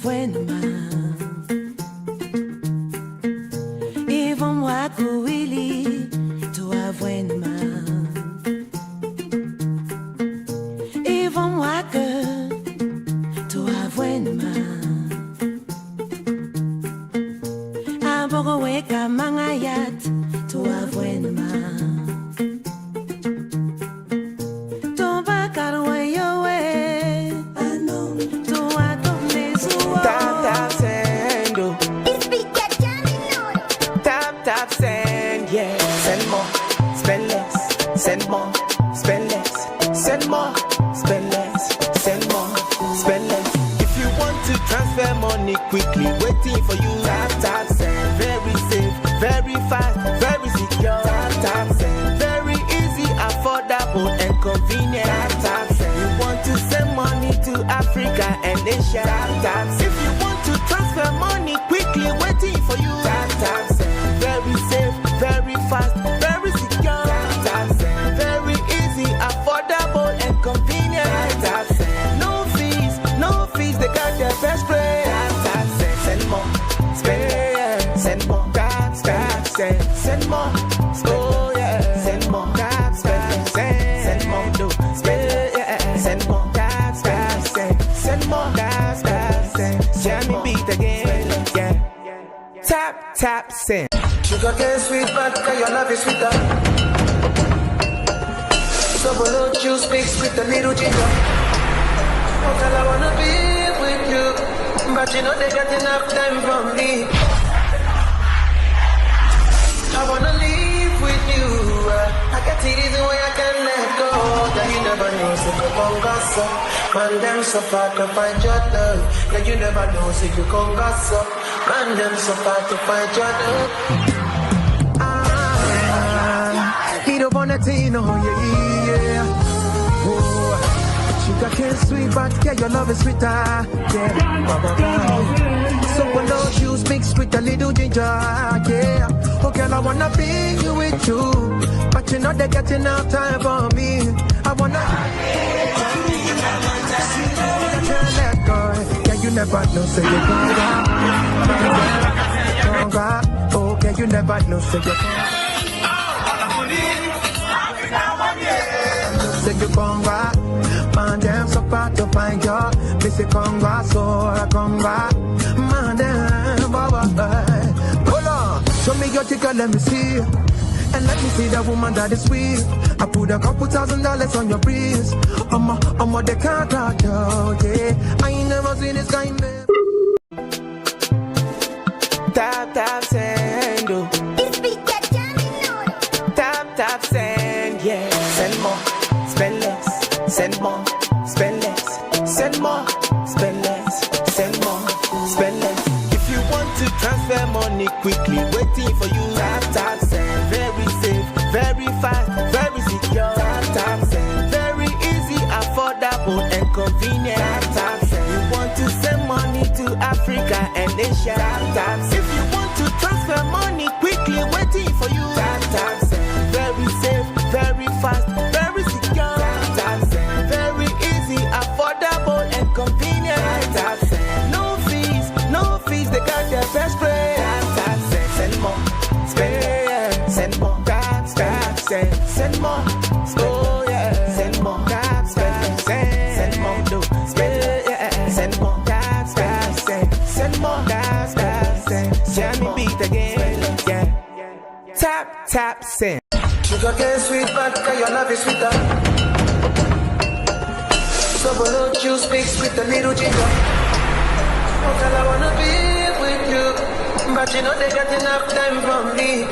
avuenma. Even waku willy to avuenma. Even waka to avuenma. Abogo weka mangayat to avuenma. Send more, spend less. Send more, spend less. Send more, spend less. If you want to transfer money quickly, waiting for you. Tap, send. Very safe, very fast, very secure. Tap, send. Very easy, affordable, and convenient. Tap, send. You want to send money to Africa and Asia. Tap, send. If you want to transfer money quickly, waiting for you. Tap, send. Very safe, very fast, very secure. Affordable and convenient. No fees, they got their best play. Send more, spend, send more, send more, oh yeah, send more, send more, do, send more, send more, send me beat again, yeah. Tap, send. Sugar cane sweet, but your love is sweeter. So below juice mixed with a little ginger. Oh, girl, I wanna be with you, but you know they got enough time from me. I wanna live with you. I got it easy way I can let go. That you never know, so you come gossip. Man, them so far to find your love. That you never know, so you come gossip. Man, them so far to find your love. He don't wanna tell no, yeah. Oh, sugar cane sweet, but yeah, your love is sweeter, yeah. So when those shoes mixed with a little ginger, yeah. Oh, girl, I wanna be with you, but you know they got enough time for me. I wanna. I can't let go. Yeah, you never know, say you're gonna. Oh, yeah, you never know, say you're gonna. Say you conga, man, them so far to find you. Me say conga, so I conga, man, them, hold on, show me your ticket, let me see. And let me see the woman that is sweet. I put a couple $1,000 on your breeze. I'm a they can't touch you, yeah. I ain't never seen this kind of. Tap, send, oh. Tap, send, yeah. Send more, spend less. Send more, spend less. Send more, spend less. Send more, spend less. If you want to transfer money quickly, waiting for you. Tap, send. Very safe, very fast, very secure. Tap, send. Very easy, affordable, and convenient. Tap, send. You want to send money to Africa and Asia. Tap, send. If you want to transfer money quickly, waiting for you. Tap, send. Very safe, very fast, very secure. Tap, send. Very easy, affordable, and convenient. Tap, send. No fees, they got their best play. Tap, send. Send more, spend, send more. Tap, send more, oh yeah, send more. Tap, send more, do, send more. Tap, send more. Tap, me beat again, yeah. Tap, send. Sugar cane sweet, but your love is sweeter. So below juice mixed with a little ginger. Oh, girl, I wanna be with you, but you know they got enough time from me.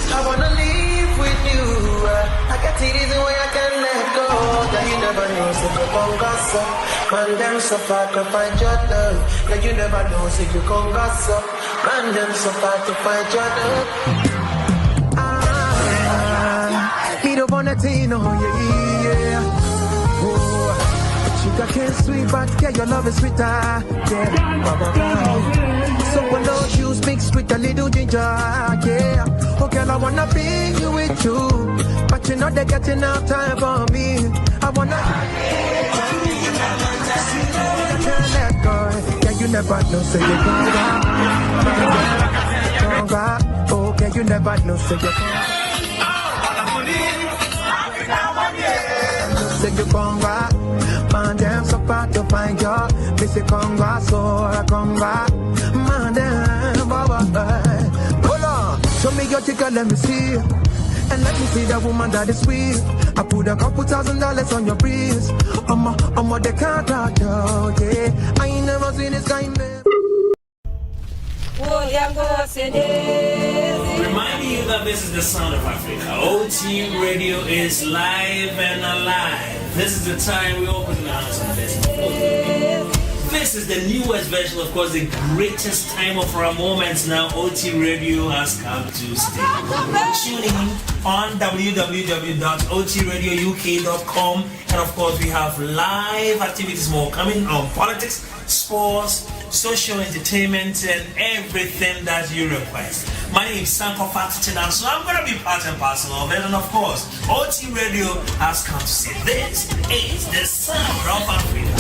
I wanna live with you. I got it easy way I can let go. That you never know, so you come gossip. Man, them so far to find your love. That you never know, so you come gossip. Man, them so far to find your love. He don't wanna tell no, yeah. Oh, sugar cane sweet, but yeah, your love is sweeter, yeah. So when those shoes mixed with a little ginger, yeah. Oh, girl, I wanna be with you, but you know they got enough time for me. I wanna. never know, say you conga. Okay, you never know, say you conga. Man, them so far to find you. Me say conga, so I conga. Man, them, hold on. Show me your ticket, let me see. And let me see the woman that is sweet. I put a couple $1,000 on your breeze. I'm a they can't touch you, yeah. I ain't never seen this kind of. Reminding you that this is the sound of Africa. OT Radio is live and alive. This is the time we open the house of this. This is the newest version, of course, the greatest time of our moments now. OT Radio has come to stay. Tune in on www.otradiouk.com, and of course we have live activities more coming on politics, sports, social entertainment, and everything that you request. My name is Kofi Appiah Ashia, so I'm going to be part and parcel of it, and of course, OT Radio has come to say this is the sound of Africa.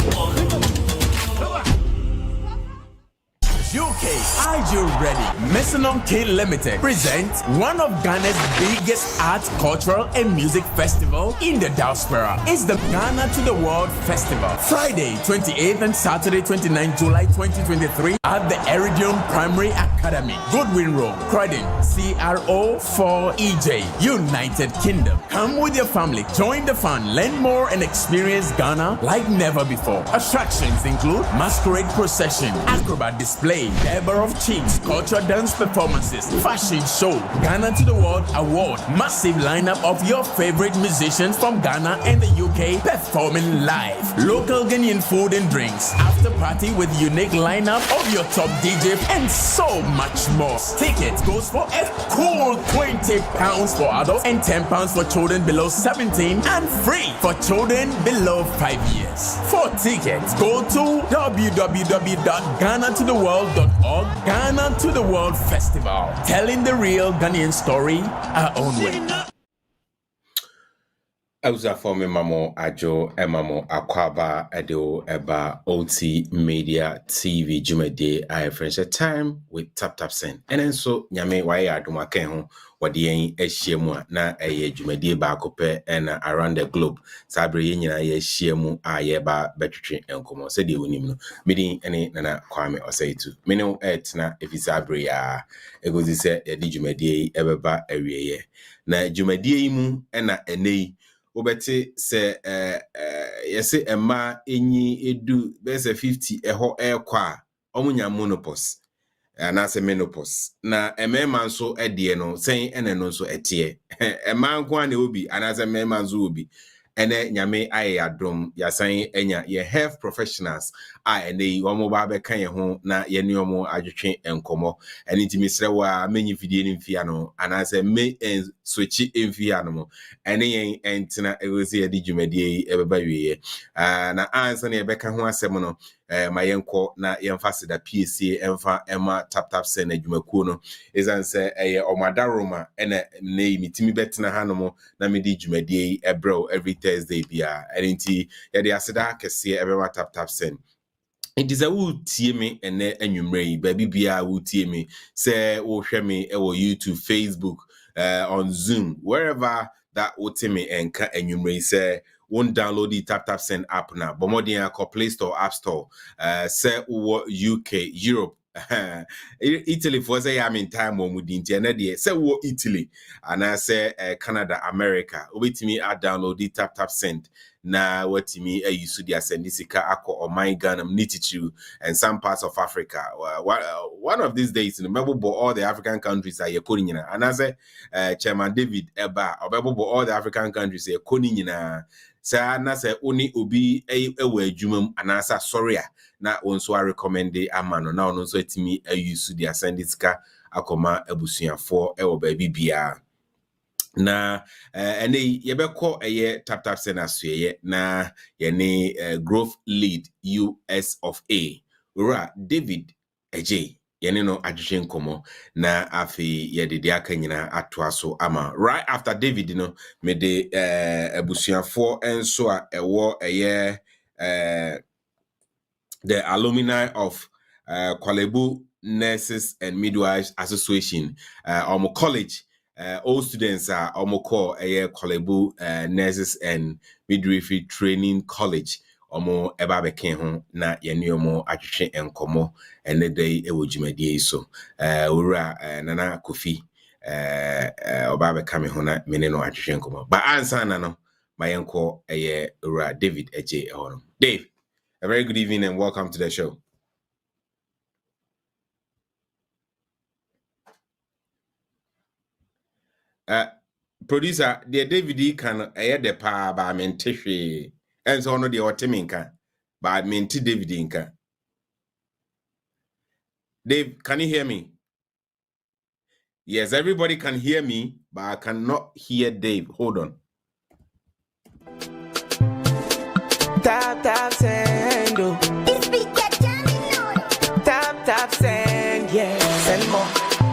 UK, are you ready? Mesonom K Limited presents one of Ghana's biggest art, cultural, and music festival in the diaspora. It's the Ghana to the World Festival. Friday, 28th and Saturday, 29th July 2023 at the Eridium Primary Academy, Goodwin Road, Croydon, CRO4EJ, United Kingdom. Come with your family, join the fun, learn more, and experience Ghana like never before. Attractions include masquerade procession, acrobat display, Deborah of Chiefs, cultural dance performances, fashion show, Ghana to the World Award, massive lineup of your favorite musicians from Ghana and the UK performing live, local Ghanaian food and drinks, after party with unique lineup of your top DJ, and so much more. Tickets goes for a cool £20 for adults and £10 for children below 17 and free for children below 5 years. For tickets, go to www.GhanaToTheWorld.org. Ghana to the World Festival, telling the real Ghanaian story our own way. Auza for me mamo ajo emamo akwaba edo eba OT Media TV Jumede I French time with tap send. And then so nyame waye adoma ken ho wode yen ehyiemu na eye Jumede ba kope and around the globe. Sabre yen nyina ye hyiemu a ye ba betwetwe enkomo se de wonim no. Medi ene nana kwame osaitu. Me no etna efisabre ya egozi se ye di Jumede ebeba awieye. Na Jumede yi mu ena enei obete se yese ema enyi edu bese 50 eho ekwa omunya monopause na se menopause na emema nso ede no sen ene no nso etie ema nko ane obi ana se mema nso obi ene nyame aye adom yasan enya ye health professionals a ene omo ba be kan ye ho na ye ne omo adwetwe enkomo ene ntimi srewa menyi fidie ni mfia no ana se me switchi mfia no ene yen entina egosi ye di dwumadie ebeba wiye na ansa ne be kan ho asem no ma yenko na yemfase da PSA emfa ema tap send adwumakuo no ezanse eye omadaroma ene ne mitimi betena hanomo na me di dwumadie ebro every Thursday bia enti ye de aseda kese ebema tap send. It is a wood tie me ene anwumre baby bia wood tie me say wo hwe me e wo YouTube, Facebook, on Zoom, wherever that would me enka anwumre say won't download the tap send app now. But more than Play Store, App Store, say UK, Europe, Italy for say I'm in time when we didn't say what Italy and I say Canada, America. Wait me I download the tap send. Na what me you should send this ako or my Ghana nitichu and some parts of Africa. One of these days in the Bible all the African countries are calling and I say Chairman David Eba or Bible all the African countries are calling sa na say only obi ewe adwumam anasa sorry na onso a recommend amano na onso etimi use dia send this akoma abusuafo ewo ba bibia na ene yebekọ eye tap send asue na yene growth lead US of A ora David AJ yene no adwehwe nkomo na afi yedede aka nyina atoa so ama right after David no me de abusuafo enso a ewo eye the alumni of Kwalebu Nurses and Midwives Association, college, all students are call Kwalebu Nurses and Midwifery Training College. Eba beke ho na yene omo atwetwe enkomo ene dai ewo dwumadie so owura nana Kofi oba beka me ho na mene no atwetwe enkomo ba ansa na no mayenko owura David eje ehoro. Dave, a very good evening and welcome to the show. Producer, the David can the pa ba mentehwe and so no the oteminka ba menti David inka. Dave, can you hear me? Yes, everybody can hear me, but I cannot hear Dave. Hold on. Tap send, oh. Tap send, yeah. Send more,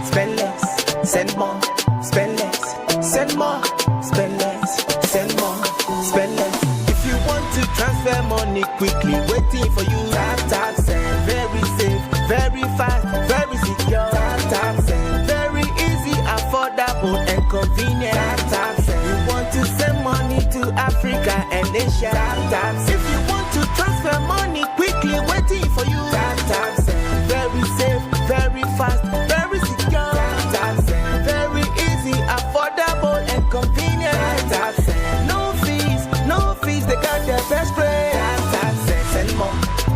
spend less. Send more, spend less. Send more, spend less. Send more, spend less. If you want to transfer money quickly, waiting for you. Tap send, very safe, very fast, very secure. Tap send, very easy, affordable and convenient. Tap send. You want to send money to Africa and Asia. Tap send. If you want to transfer money quickly, waiting for you. Tap send, very safe, very fast, very secure. Tap send, very easy, affordable and convenient. Tap send. No fees, they got their best play. Tap send, send more,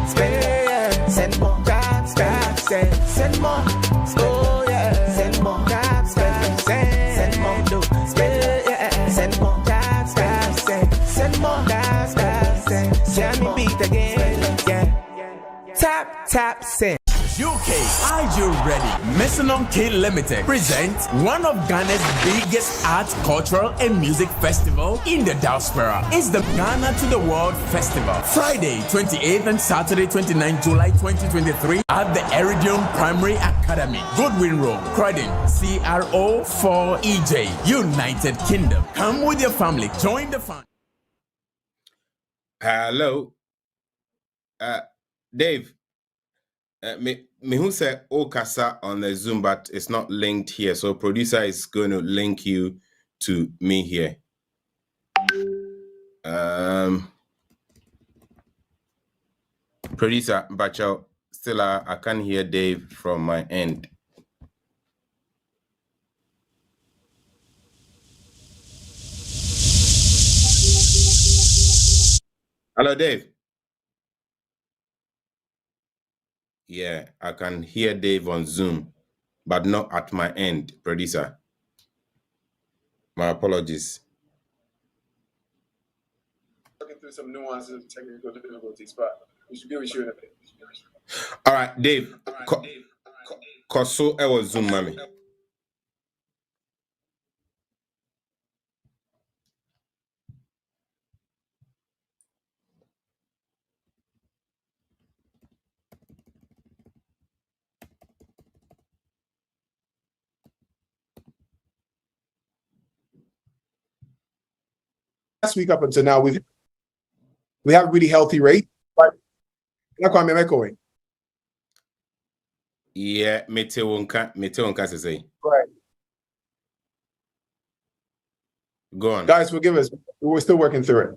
spend, send more. Tap send more, oh yeah, send more. Tap send more, spend, yeah, send more. Tap send more. Tap me beat again, yeah. Tap send. UK, are you ready? Mesonon K Limited presents one of Ghana's biggest art, cultural, and music festival in the diaspora. It's the Ghana to the World Festival. Friday, 28th and Saturday, 29th July 2023 at the Iridium Primary Academy, Goodwin Road, Croydon, CRO 4EJ, United Kingdom. Come with your family. Join the fun. Hello. Dave. Me who said Okasa on the Zoom, but it's not linked here. So producer is going to link you to me here. Producer, but still I can't hear Dave from my end. Hello, Dave. Yeah, I can hear Dave on Zoom, but not at my end, producer. My apologies. Working through some nuances of technical difficulties, but we should be with you in a bit. All right, Dave. Koso I was Zoom, mommy. Last week up until now, we have a really healthy rate, but that's why I'm echoing. Yeah, Metewonka to say. Right. Go on. Guys, forgive us. We're still working through it.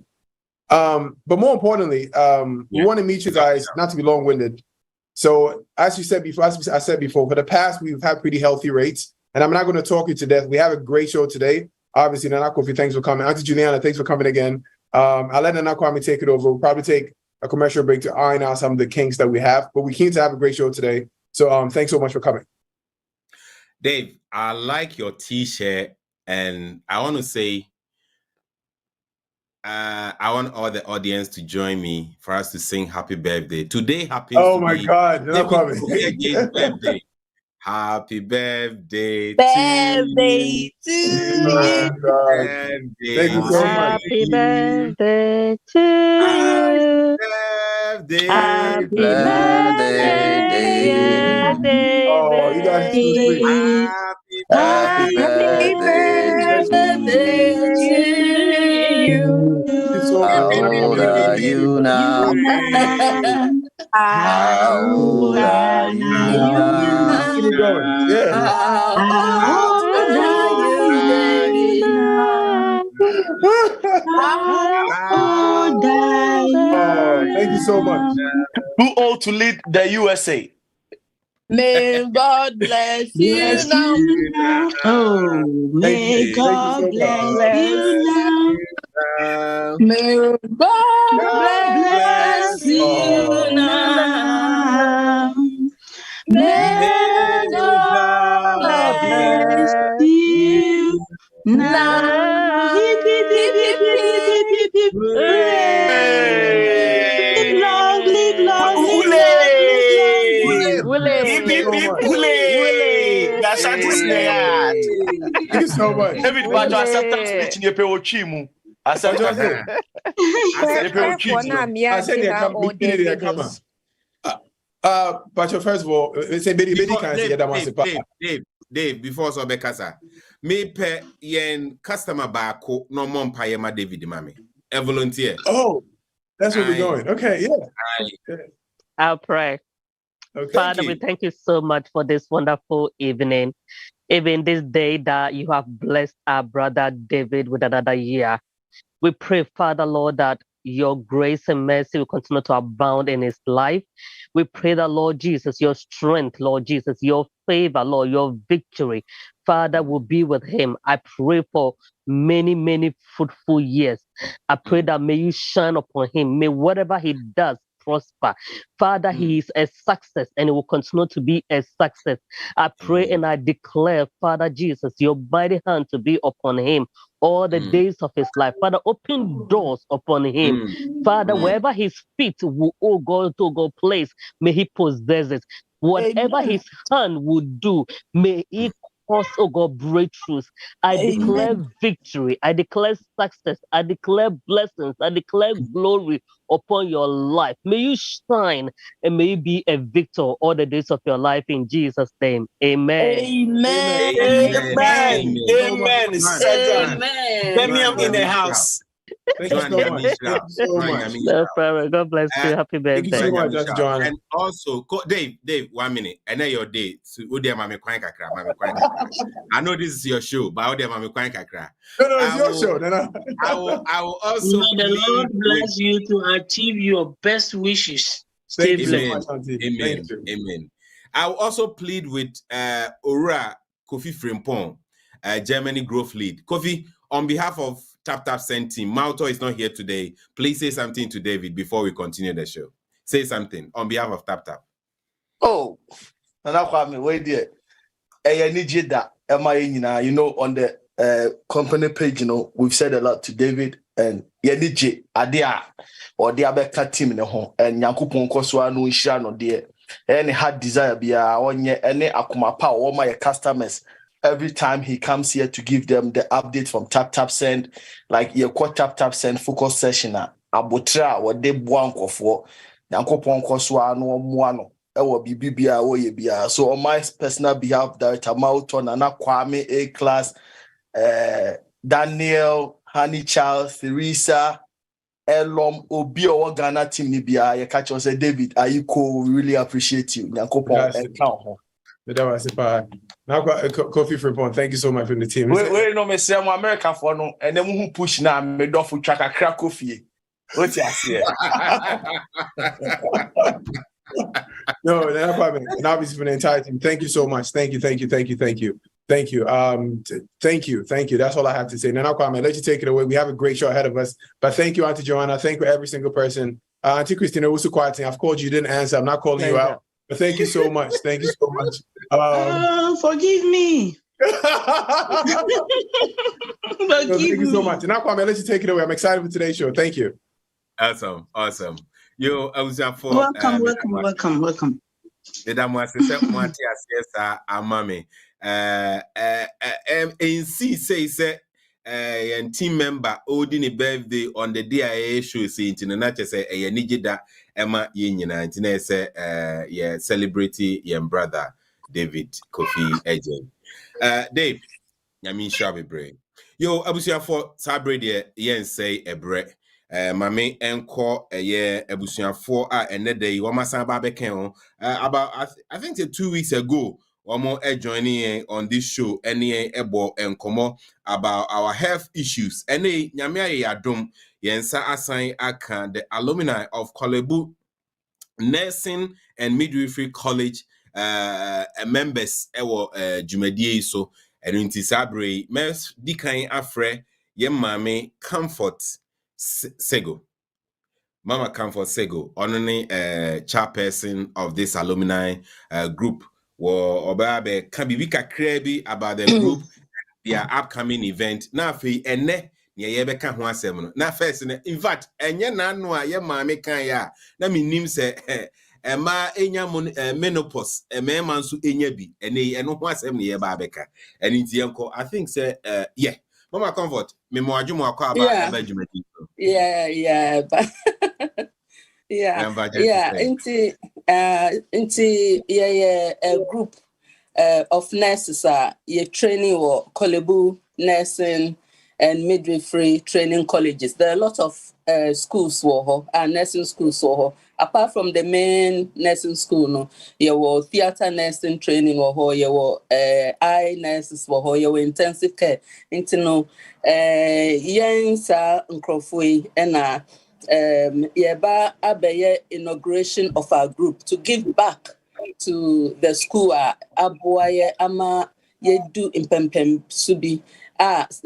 But more importantly, we want to meet you guys, not to be long-winded. So as you said before, as I said before, for the past, we've had pretty healthy rates. And I'm not going to talk you to death. We have a great show today. Obviously, Nana Kofi, thanks for coming. Auntie Juliana, thanks for coming again. I'll let Nana Kwame take it over. We'll probably take a commercial break to iron out some of the kinks that we have. But we're keen to have a great show today. So thanks so much for coming. Dave, I like your T-shirt. And I want to say, I want all the audience to join me for us to sing happy birthday. Today happens to be God, Nana Kwame. birthday. Happy birthday to you. Thank you so much. Happy birthday to you. Happy birthday. Oh, you guys are so sweet. Happy birthday to you. so How old are you now? How old are you now? Keep it going. Yeah. How old are you, baby? Oh, thank you so much. Too old to lead the USA. May God bless you now. Oh, may God bless you now. May God bless you now. May God bless You now. Hip, hip, hip, hip, hip, hip, hip, hip, hip. Live long, live long, live long, live long, live long. Beep, beep, beep, hooray. That's Thank you so much. David, but your acceptance speech in your pay chimu. Acceptance. I said, but first of all, say Dave, before so bekasa, me pe yen customer bako no mon pa yema David mami. A volunteer. Oh, that's where we're going. Okay, yeah. I'll pray. Okay. Father, we thank you so much for this wonderful evening. Even this day that you have blessed our brother David with another year. We pray, Father, Lord, that your grace and mercy will continue to abound in his life. We pray that, Lord Jesus, your strength, Lord Jesus, your favor, Lord, your victory, Father, will be with him. I pray for many, many fruitful years. I pray that may you shine upon him. May whatever he does prosper. Father, he is a success and it will continue to be a success. I pray and I declare, Father Jesus, your mighty hand to be upon him all the days of his life. Father, open doors upon him. Father, wherever his feet will go to go place, may he possess it. Whatever his hand would do, may he cause, oh God, breakthroughs. I declare victory. I declare success. I declare blessings. I declare glory upon your life. May you shine and may you be a victor all the days of your life in Jesus' name. Amen. Amen. Amen. Birmingham in the house. Thank you so much. Thank you so much. No problem. God bless you. Happy birthday. Thank you so much, Dr. John. And also, Dave, 1 minute. And then your day. So, I know this is your show, but No, it's your show. I will also. May the Lord bless you to achieve your best wishes. Stay blessed. Amen. I will also plead with Ora Kofi Frimpong, Germany Growth Lead. Kofi, on behalf of Tap Send team, Malto is not here today. Please say something to David before we continue the show. Say something on behalf of Tap. Oh, and I call me wait there. You know, on the company page, you know, we've said a lot to David and Yeniji Adia or the Abeka team in the home and Yankupon Koswa no Isha no dear. Any hard desire be on ye any Akumapa all my customers. Every time he comes here to give them the update from Tap Send, like your Tap Send focus session, Abotra or de Buanko for Yankopon Koswa no Muano, or Bibia or Yebia. So on my personal behalf, Director Malton and Kwame A class, Daniel, Honey Charles, Theresa, Elom, Obio, Ghana team Nibia, you catch us, David, are you cool? We really appreciate you. Yankopon and count. That was it. Now, Kofi Frimpong, thank you so much for the team. We know me say I'm American for no, and then who push now me do for track a crack coffee. What's that say? No, that's probably and obviously for the entire team. Thank you so much. Thank you. Thank you. That's all I have to say. Now, Kwame, let you take it away. We have a great show ahead of us. But thank you, Auntie Joanna. Thank you, every single person. Auntie Christina, what's so quiet? I've called you, didn't answer. I'm not calling you out. But thank you so much. Thank you so much. Forgive me. Thank you so much. And now, Kwame, let you take it away. I'm excited for today's show. Thank you. Awesome. Yo, I was for welcome. Mesdames, amame. NC say and team member Odin birthday on the DIA show say in the say a nijida Emma Yinina and say celebrity your brother David Kofi Agent. Dave, I mean Shabby Brain. Yo, abusia for sabre de yen say ebre. Mame enko abusia for ene day wamasan ba beken about I think 2 weeks ago Omo joining on this show any ebo enkomo about our health issues. Any nyame yadom yensa assign aka the alumni of Kolebu Nursing and Midwifery College members ewo Jumedie so Erinti Sabre mes dikan afre ye mame Comfort Sego. Mama Comfort Sego, only chairperson of this alumni group. Wo obabe can be krebi about the group, their upcoming event. Na fi ene ye yebeka ho asem no. Na first in fact enye na no a ye mame kan ya. Na minim se ema enya menopause ema nso enya bi eno ho asem ne ye ba beka. Eni nti enko I think say yeah. Mama Comfort, me mo adwuma akwa aba eba dwumadi. Yeah, but yeah. Into a group of nurses you're training or Kolebu nursing and midwifery training colleges. There are a lot of schools nursing schools apart from the main nursing school, no, you were theater nursing training you were eye nurses you were intensive care. Into no yensa nkrofui ena yeba abeye inauguration of our group to give back to the school aboye ama yedu impempem subi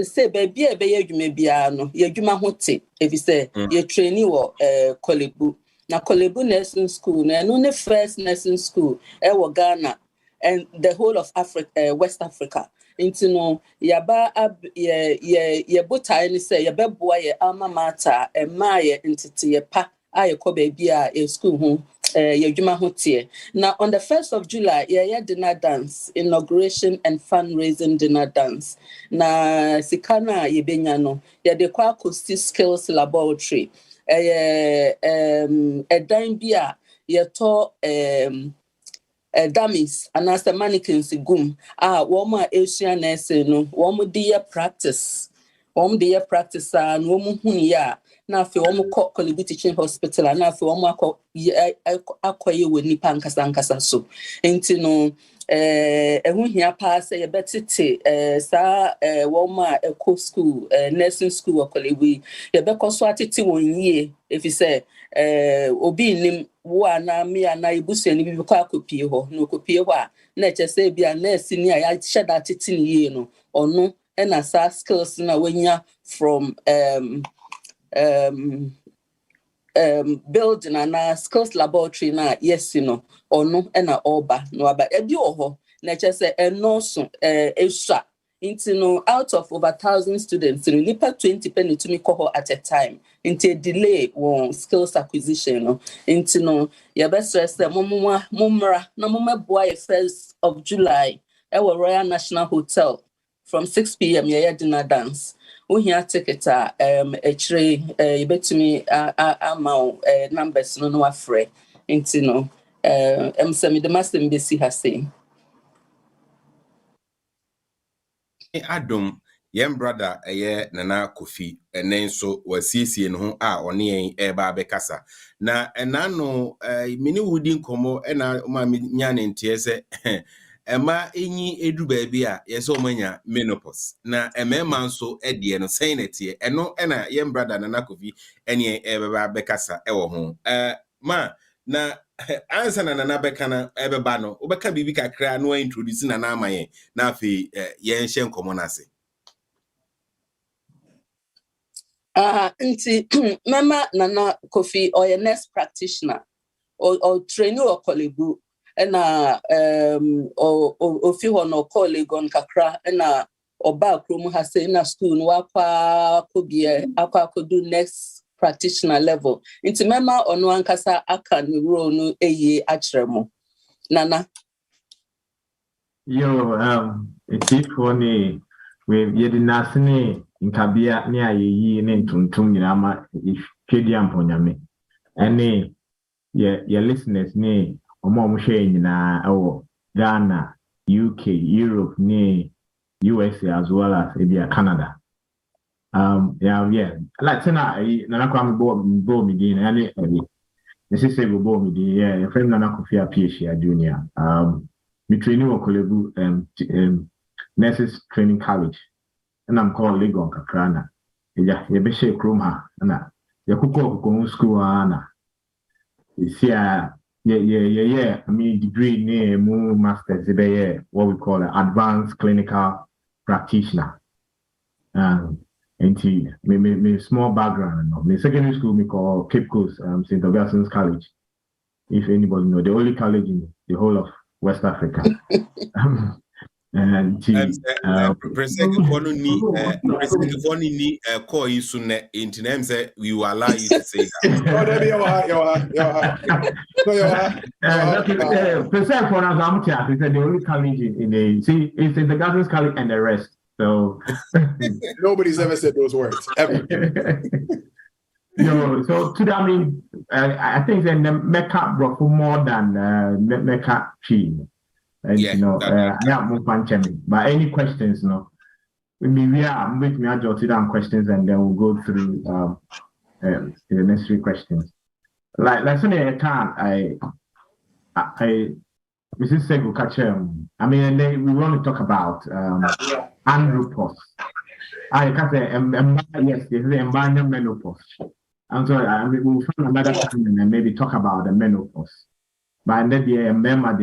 say baby ebeye adwuma bia no yadwuma hote if say ye training wo Kolebu na Kolebu nursing school na no the first nursing school Ghana and the whole of Africa, West Africa. Into no yaba ye botai ni say ye beboa ye alma mater e ma ye entity ye pa ayeko baby a school ho ye dwuma ho tie. Now on the 1st of July ye dinner dance, inauguration and fundraising dinner dance. Na sikana ye benya no ye de kwa acoustic skills laboratory a dan bia ye to dummies and as the mannequins gum woma Asian nursing no womo dear practice and womo hunya na fe womo Kolebu Teaching Hospital and na fe womo akwaye we nipa nkasa so enti no ehu hia pa say ye betete sa woma eco school nursing school Kolebu ye bekoso atete won yie if you say obi nim wo na me na ibusuani bi kwa akopie ho no kopie ho a na eche bia nurse ni a ya sheda tete ni yie no ono na sa skills na wanya from building and skills laboratory na yes no ono na oba no aba ebi ho na eche eno so esha into no out of over 1,000 students in nipa 20 penny to me cohort at a time into delay on skills acquisition no into no your best rest mumra no mumma boy 1st of July at Royal National Hotel from 6 p.m. yeah dinner dance we here ticket you bet to me amount numbers no afraid into no semi the master embassy has saying Adom yem brother Nana Kofi enen so wasiesie no ho a one yen eba bekasa na enano mini wudi nkomo ena ma nya ne ntie se ema enyi edu baabi a yeso manya menopause na emema nso edie no sen netie eno ena yem brother Nana Kofi ene eba bekasa ewo ho ma na answer na Nana Bekana ebeba no obeka bibi kakra no introduce Nana amaye na afi yen hye nkomo na ase nti mama Nana Kofi or your nurse practitioner or trainee or Kolebu na or fi ho no Kolegon kakra na oba krom ha say na school no akwa kodu next practitioner level nti mama ono ankasa aka ni role no eye akyeremo Nana it's funny we yedi nasini nkabia ni ayeyi ne ntuntum nyina ma twedi amponyame ene ye listeners ni omo hwe nyina ewo Ghana UK Europe ni USA as well as Canada Yeah. Like tonight, Nana Kwame Bo me din, and this is a Bo me din, yeah, friend Nana Kofi Appiah Ashia Jnr. Me training on Kolebu Nurses Training College, and I'm called Legon Kakrana. Yeah, you be shake room ha, and you could go school, Anna. Yeah. I mean, degree near more master's, what we call an advanced clinical practitioner. And me small background. My secondary school me call Cape Coast, St. Augustine's College. If anybody know, the only college in the whole of West Africa. And President Fonini call you soon in name say we will allow you to say that. President Fonini is the only college in the see it's in the Gardens College and the rest. So nobody's ever said those words ever. So today I mean I think that the Mecca brought more than Mecca tree. And yeah, more punching. But any questions, we are with me. I jotted down questions and then we'll go through the necessary questions. Like something I can't. Mrs. Segu Kachem. I mean, and then we want to talk about andropause. I can say yes, this is environmental menopause. I'm sorry. We'll find another time and maybe talk about the menopause. But then the member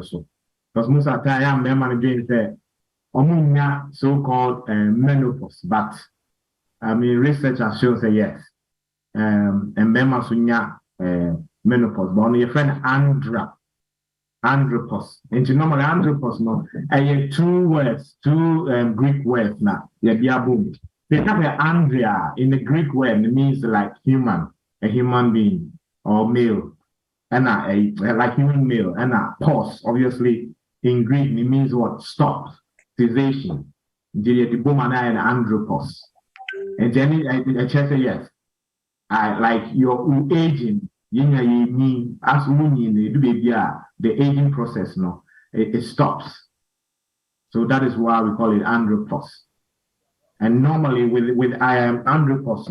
so because most of the time member doing the so-called menopause, but I mean research has shown say yes, and member so menopause. But on your friend andropause, and you normally andropause no, two Greek words now. Yeah, boom. They have an andria in the Greek word. It means like human, a human being or male. And like human male, and pause, obviously, in Greek, it means what? Stop, cessation. The woman and andropause. And then I say yes. Like your aging, as the aging process, it stops. So that is why we call it andropause. And normally with andropause,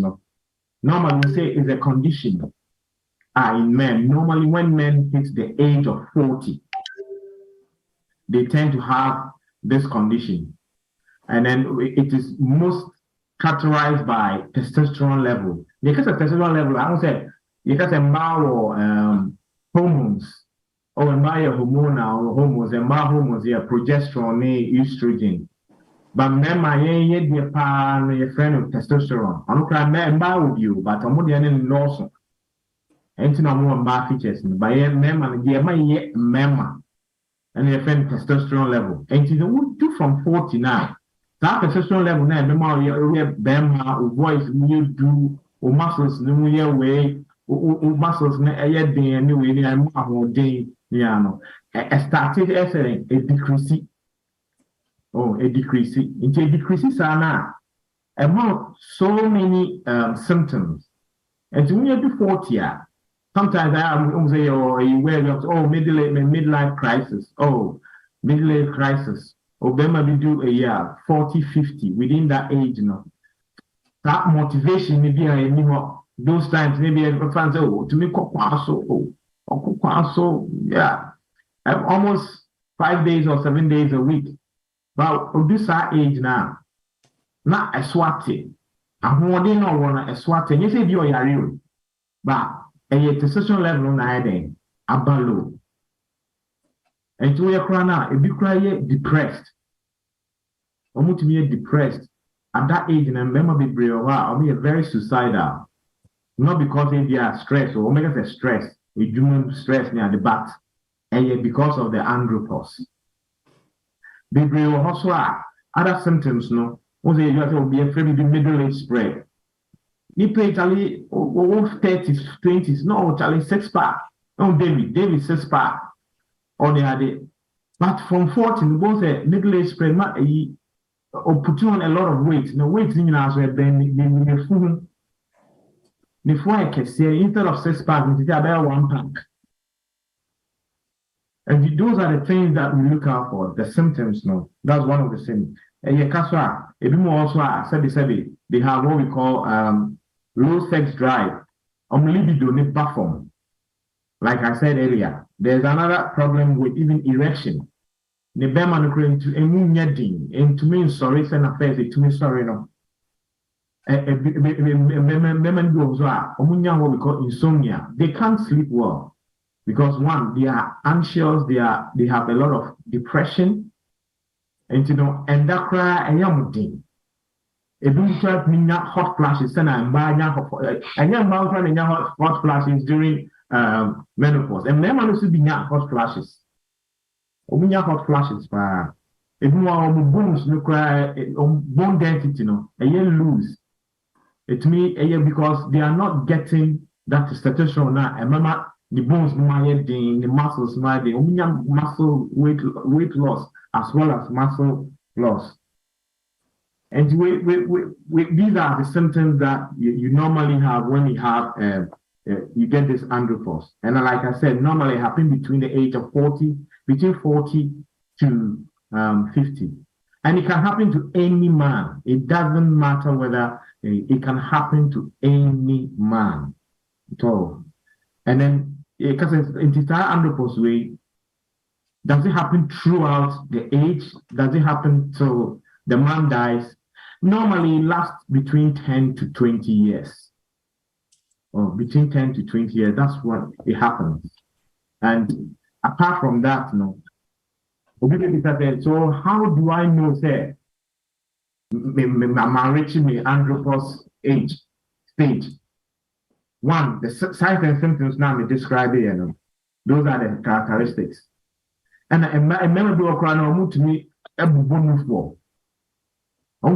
normally we say it's a condition. In men, normally when men hit the age of 40, they tend to have this condition. And then it is most characterized by testosterone level. Because of testosterone level, I would say, because of hormones, or hormonal hormones, and hormones, progesterone, estrogen. But men, your friend of testosterone. I don't care with you, but I'm not also. And to know more features, by a member, and your friend testosterone level. And to the do from 49. That testosterone level now, the more you bema, voice, you do, or muscles, no year way, or muscles, a year day, anyway, and more day, a started as a decrease. Oh, a decrease. Into a decrease, now. Among so many symptoms. And to when you do 40, sometimes I am say, midlife crisis. Oh, midlife crisis. Or then maybe do a year, 40, 50, within that age, That motivation maybe anymore. Those times maybe I find to me so yeah. Almost 5 days or 7 days a week. But this our age now. Not a swatting. I'm holding no one a swatting. You say you are real. But a testosterone level na then abalo. And to your crana, if you cry depressed, almost to be depressed at that age, and remember be brave, I'll be very suicidal. Not because they are stressed or make us stress, a human stress near the back, and yet because of the andropause. Be brave also other symptoms, Once you will be afraid of the middle age spread. You play Charlie 30s, 20s, no, Charlie 6-pack. No, David 6-pack. On the other. But from 40, the both middle age spread, or put on a lot of weight. No weight in as well, then food. Before I can say, instead of 6-pack, it's about 1-pack. And those are the things that we look out for, the symptoms, That's one of the symptoms. They have what we call low sex drive. Libido ne perform. Like I said earlier, there's another problem with even erection. The Beman into into me sorry, send affairs to me sorry no. Women do what we call insomnia. They can't sleep well because one, they are anxious, they have a lot of depression, and that cry a young thing. If you try to hot flashes, and hot flashes during menopause, and men also be hot flashes. Hot flashes, if you are bones, no cry, bone density, lose. It means because they are not getting that testosterone now. And remember, the bones, the muscles, muscle weight loss as well as muscle loss. And these are the symptoms that you normally have when you have you get this andropause. And like I said, normally it happens between the age of 40 to 50. And it can happen to any man. It doesn't matter whether it can happen to any man at all. And then, because in the andropause way, does it happen throughout the age? Does it happen till the man dies? Normally, it lasts between 10 to 20 years. Or between 10 to 20 years, that's what it happens. And apart from that, so how do I know, say, I'm reaching the andropause stage? One, the signs and symptoms now we describe here, those are the characteristics. And I remember the crying to me, I want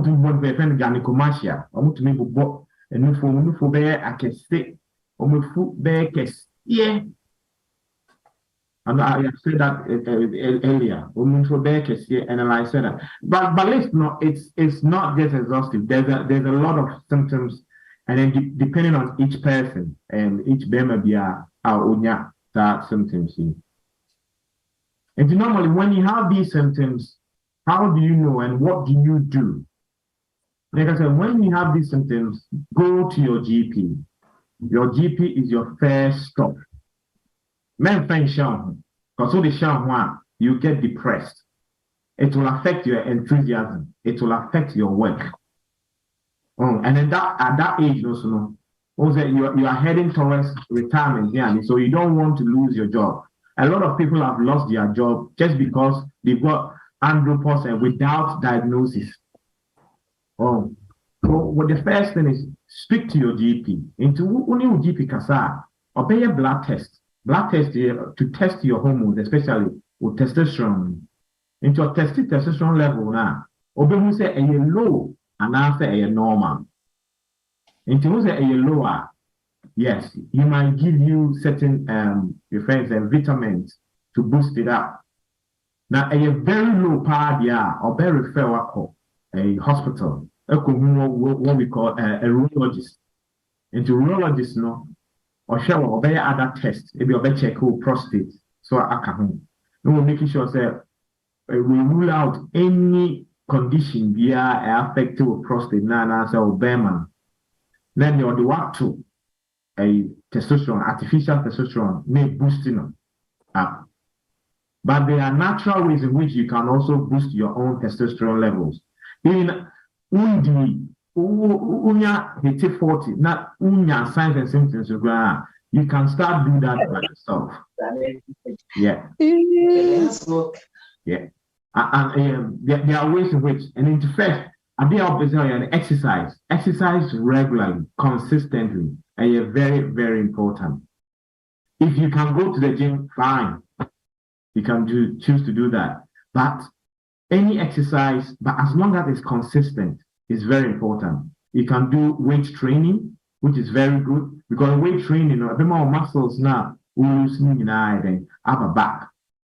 to be a friend gynecomastia. I want to make a new for bear, I can say, or my foot bear, yeah. And I said that earlier. And I said that. But it's not just exhaustive. There's a lot of symptoms, and then depending on each person and each bema that symptoms. And normally when you have these symptoms, how do you know and what do you do? Like I said, when you have these symptoms, go to your GP. Your GP is your first stop. Men find Sean, because so the Sean you get depressed. It will affect your enthusiasm. It will affect your work. And then at that age, also you are heading towards retirement, yeah. So you don't want to lose your job. A lot of people have lost their job just because they've got andropause and without diagnosis. So what the first thing is, speak to your GP. Into only GP kasa, obey a blood test. Blood test to test your hormones, especially with testosterone. Into a tested testosterone level now. Obey who say a low and answer a normal. Into who say a lower, yes, he might give you certain your friends and vitamins to boost it up. Now a very low power or very refer a hospital, what we call a urologist. Into urologist or show or better other tests, maybe or better check prostate. So I can no making sure that we rule out any condition via affected with prostate now or Behrman. Then you're the what to a testosterone, artificial testosterone may boosting up. But there are natural ways in which you can also boost your own testosterone levels. In unya hit 40, not unya signs and symptoms of you can start doing that by yourself. Yeah. Yeah. And there are ways in which, and in fact, exercise regularly, consistently, and very, very important. If you can go to the gym, fine. You can choose to do that. But any exercise, but as long as it's consistent, is very important. You can do weight training, which is very good, because weight training, a bit more muscles now, then upper back.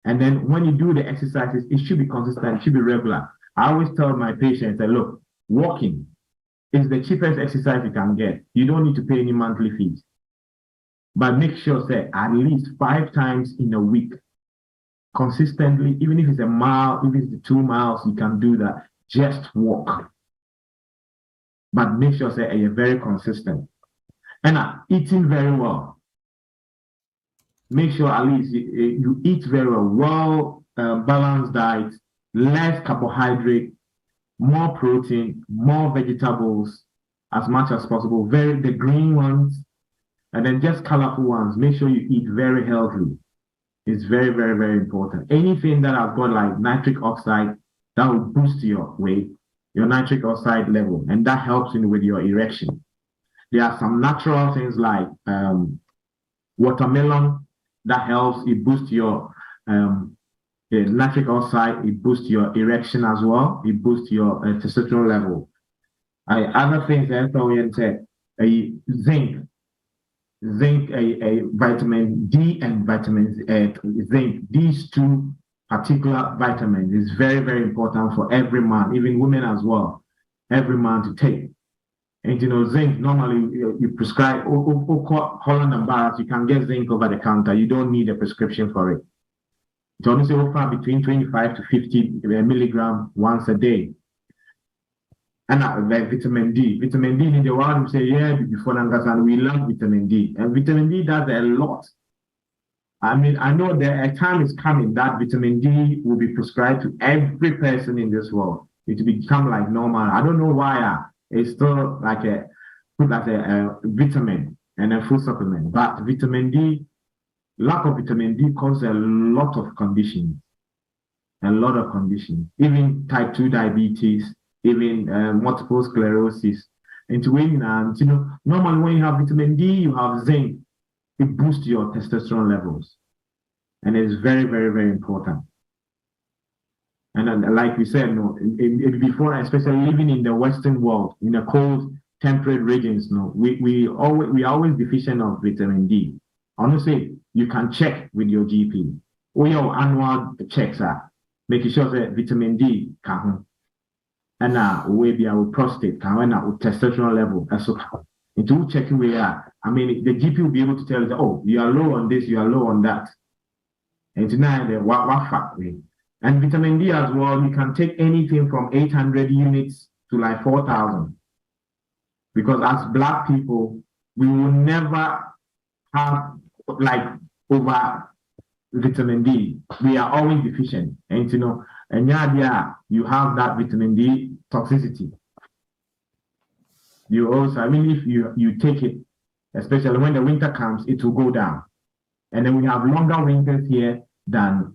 And then when you do the exercises, it should be consistent, it should be regular. I always tell my patients that, look, walking is the cheapest exercise you can get. You don't need to pay any monthly fees. But make sure that at least 5 times in a week, consistently, even if it's a mile, if it's 2 miles, you can do that. just walk. But make sure say you're very consistent. And eating very well. Make sure at least you eat very well, balanced diet, less carbohydrate, more protein, more vegetables as much as possible. The green ones, and then just colorful ones. Make sure you eat very healthy. It's very, very, very important. Anything that has got like nitric oxide, that will boost your weight, your nitric oxide level, and that helps in with your erection. There are some natural things like watermelon that helps. It boosts your nitric oxide. It boosts your erection as well. It boosts your testosterone level. Other things zinc, vitamin D and vitamin zinc. These two particular vitamins is very, very important for every man, even women as well. Every man to take. And zinc, normally you prescribe Holland and Barrett, you can get zinc over the counter. You don't need a prescription for it. It's only say offer between 25 to 50 milligrams once a day. And vitamin D. Vitamin D in the world, we say, yeah, before and we love vitamin D. And vitamin D does a lot. I mean, I know that a time is coming that vitamin D will be prescribed to every person in this world. It will become like normal. I don't know why. It's still like a vitamin and a food supplement. But vitamin D, lack of vitamin D causes a lot of conditions. A lot of conditions. Even type 2 diabetes, even multiple sclerosis. And normally when you have vitamin D, you have zinc. It boosts your testosterone levels. And it's very, very, very important. And like we said, before, especially living in the Western world, in the cold, temperate regions, we are always deficient of vitamin D. Honestly, you can check with your GP. All your annual checks are making sure that vitamin D can, and we be our prostate can, and our testosterone level. So, into checking where you are. I mean, the GP will be able to tell you, oh, you are low on this, you are low on that. And tonight, what factor. And vitamin D as well, you can take anything from 800 units to like 4,000. Because as Black people, we will never have like over vitamin D. We are always deficient. And you have that vitamin D toxicity. You also, I mean, if you take it, especially when the winter comes, it will go down. And then we have longer winters here than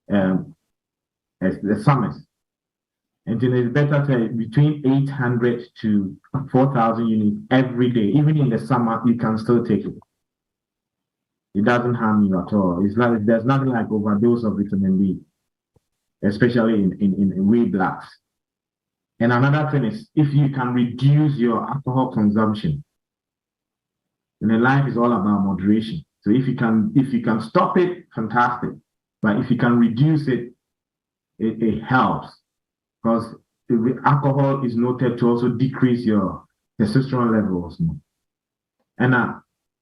the summers. And then it's better to between 800 to 4,000 units every day. Even in the summer, you can still take it. It doesn't harm you at all. It's like there's nothing like overdose of vitamin D, especially in we Blacks. And another thing is, if you can reduce your alcohol consumption, then life is all about moderation. So if you can stop it, fantastic. But if you can reduce it, it helps, because alcohol is noted to also decrease your testosterone levels. And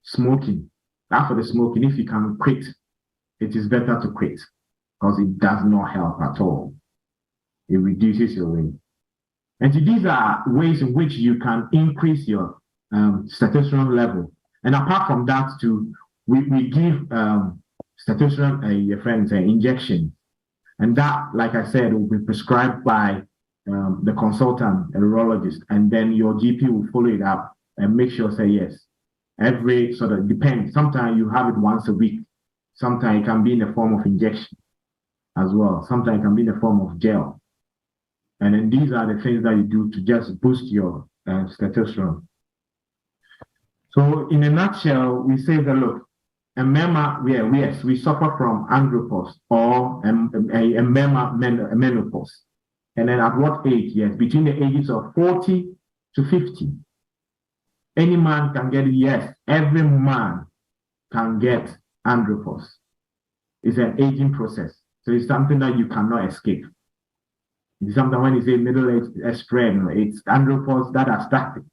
smoking, after the smoking, if you can quit, it is better to quit, because it does not help at all. It reduces your weight. And so these are ways in which you can increase your testosterone level. And apart from that, too, we give testosterone, your friends, injection. And that, like I said, will be prescribed by the consultant, a urologist, and then your GP will follow it up and make sure, say yes. Every sort of depends. Sometimes you have it once a week. Sometimes it can be in the form of injection as well. Sometimes it can be in the form of gel. And then these are the things that you do to just boost your testosterone. So in a nutshell, we say that, look, we suffer from andropause or a menopause. And then at what age? Yes, between the ages of 40 to 50. Any man can get it, yes. Every man can get andropause. It's an aging process. So it's something that you cannot escape. It's something when you say middle-aged spread, it's andropause that has started.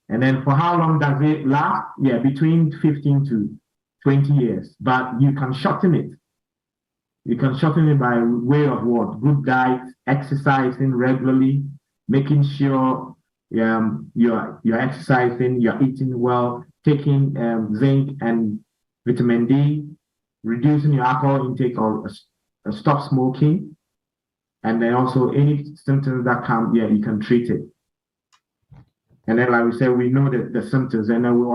And then for how long does it last? Yeah, between 15 to 20 years, but you can shorten it. You can shorten it by way of what? Good diet, exercising regularly, making sure you're exercising, you're eating well, taking zinc and vitamin D, reducing your alcohol intake or stop smoking. And then also any symptoms that come, you can treat it. And then, like we said, we know that the symptoms, and then we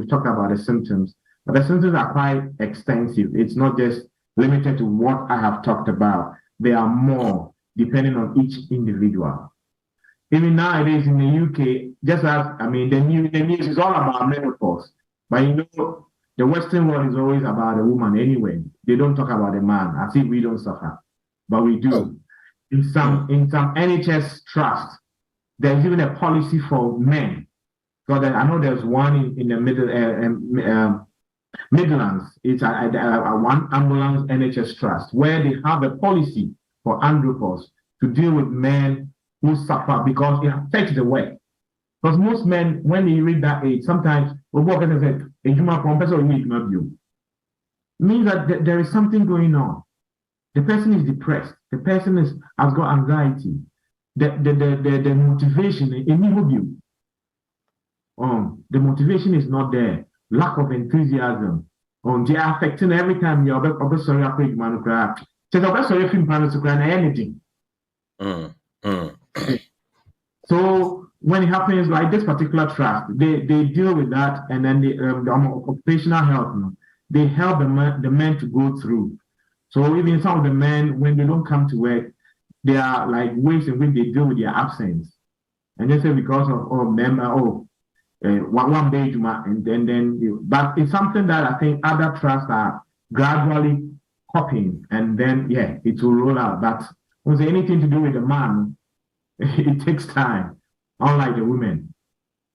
talked about the symptoms, but the symptoms are quite extensive. It's not just limited to what I have talked about. There are more depending on each individual. Even nowadays in the UK, just as the news is all about menopause, but the Western world is always about a woman anyway. They don't talk about a man as if we don't suffer, but we do. In some NHS trusts, there's even a policy for men. So that I know there's one in the Midlands. It's a one ambulance NHS trust where they have a policy for andropause to deal with men who suffer because it affects the work. Because most men, when they reach that age, sometimes means that there is something going on. The person is depressed. The person has got anxiety. The motivation, the motivation is not there. Lack of enthusiasm. They are affecting every time you're anything. So when it happens like this particular trust, they deal with that, and then the occupational health, they help the men to go through. So even some of the men, when they don't come to work, there are like ways in which they deal with their absence. And they say because of one day, and then but it's something that I think other trusts are gradually copying, and then it will roll out. But when it's anything to do with the man, it takes time, unlike the women.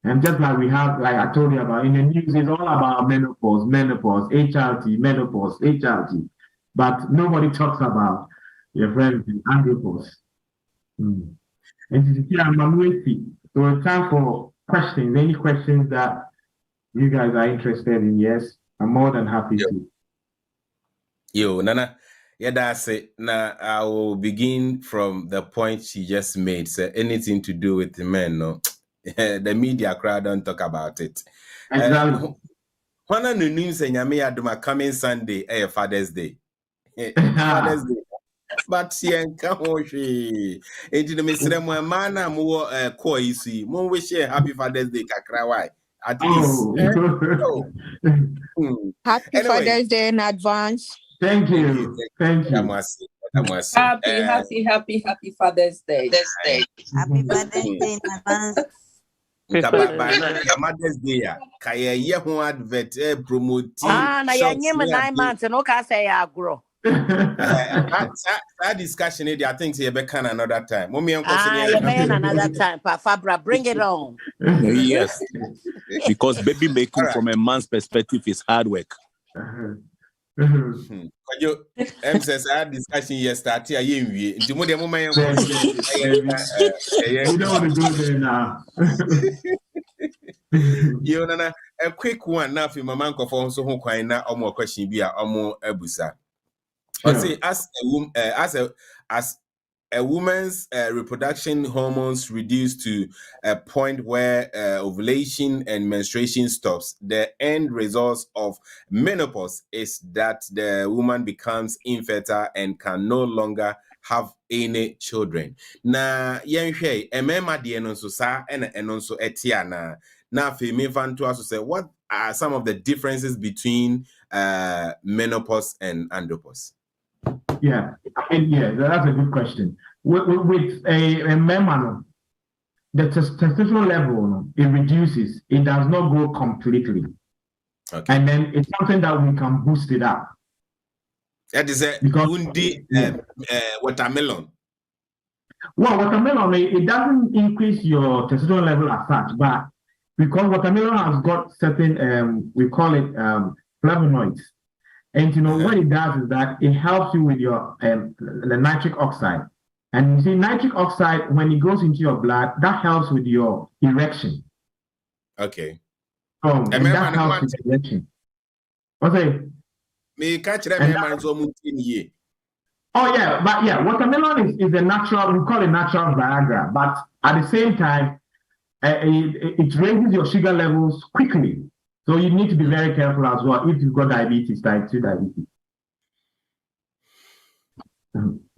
And just like we have, like I told you about in the news, it's all about menopause, HRT, HRT. But nobody talks about your friend andropause. And so it's time for questions. Any questions that you guys are interested in? Yes, I'm more than happy to. Yo, Nana, that's it. Now I will begin from the point she just made. So anything to do with the men, no, the media crowd don't talk about it. Exactly. One of the news in Yami coming Sunday, Father's Day. Father's Day. But come on, she. Into the Mr. Mana more coisi. Mo wish happy Father's Day, Kakrawai. At least. Happy Father's Day in advance. Thank you. Thank you. Happy Father's Day. Happy Father's Day in advance. Mother's Day, Kaya Yahoo advert promote. Na ya 9 months and okay say agro. That discussion, I think you can another time. Another time, Fabra, bring it on. Yes, because baby making from a man's perspective is hard work. You says I had discussion yesterday. We don't want to go there now. You know, a quick one now for my man for so who quite now or more question be a more ebusa. But say as a woman's reproduction hormones reduce to a point where ovulation and menstruation stops, the end result of menopause is that the woman becomes infertile and can no longer have any children. Na yenhwe emema de no so sa eno so etia na fe me fan to say what are some of the differences between menopause and andropause? Yeah, that's a good question. With a man, the testosterone level, it reduces. It does not go completely. Okay. And then it's something that we can boost it up. That is a watermelon. Well, watermelon, it doesn't increase your testosterone level as such, but because watermelon has got certain, we call it flavonoids. And what it does is that it helps you with your the nitric oxide. And you see, nitric oxide, when it goes into your blood, that helps with your erection. Okay. And that helps with erection. Okay. Me catch them man so much in here. Oh yeah, but yeah, watermelon is a natural. We call it natural Viagra, but at the same time, it raises your sugar levels quickly. So you need to be very careful as well if you've got diabetes, type 2 diabetes.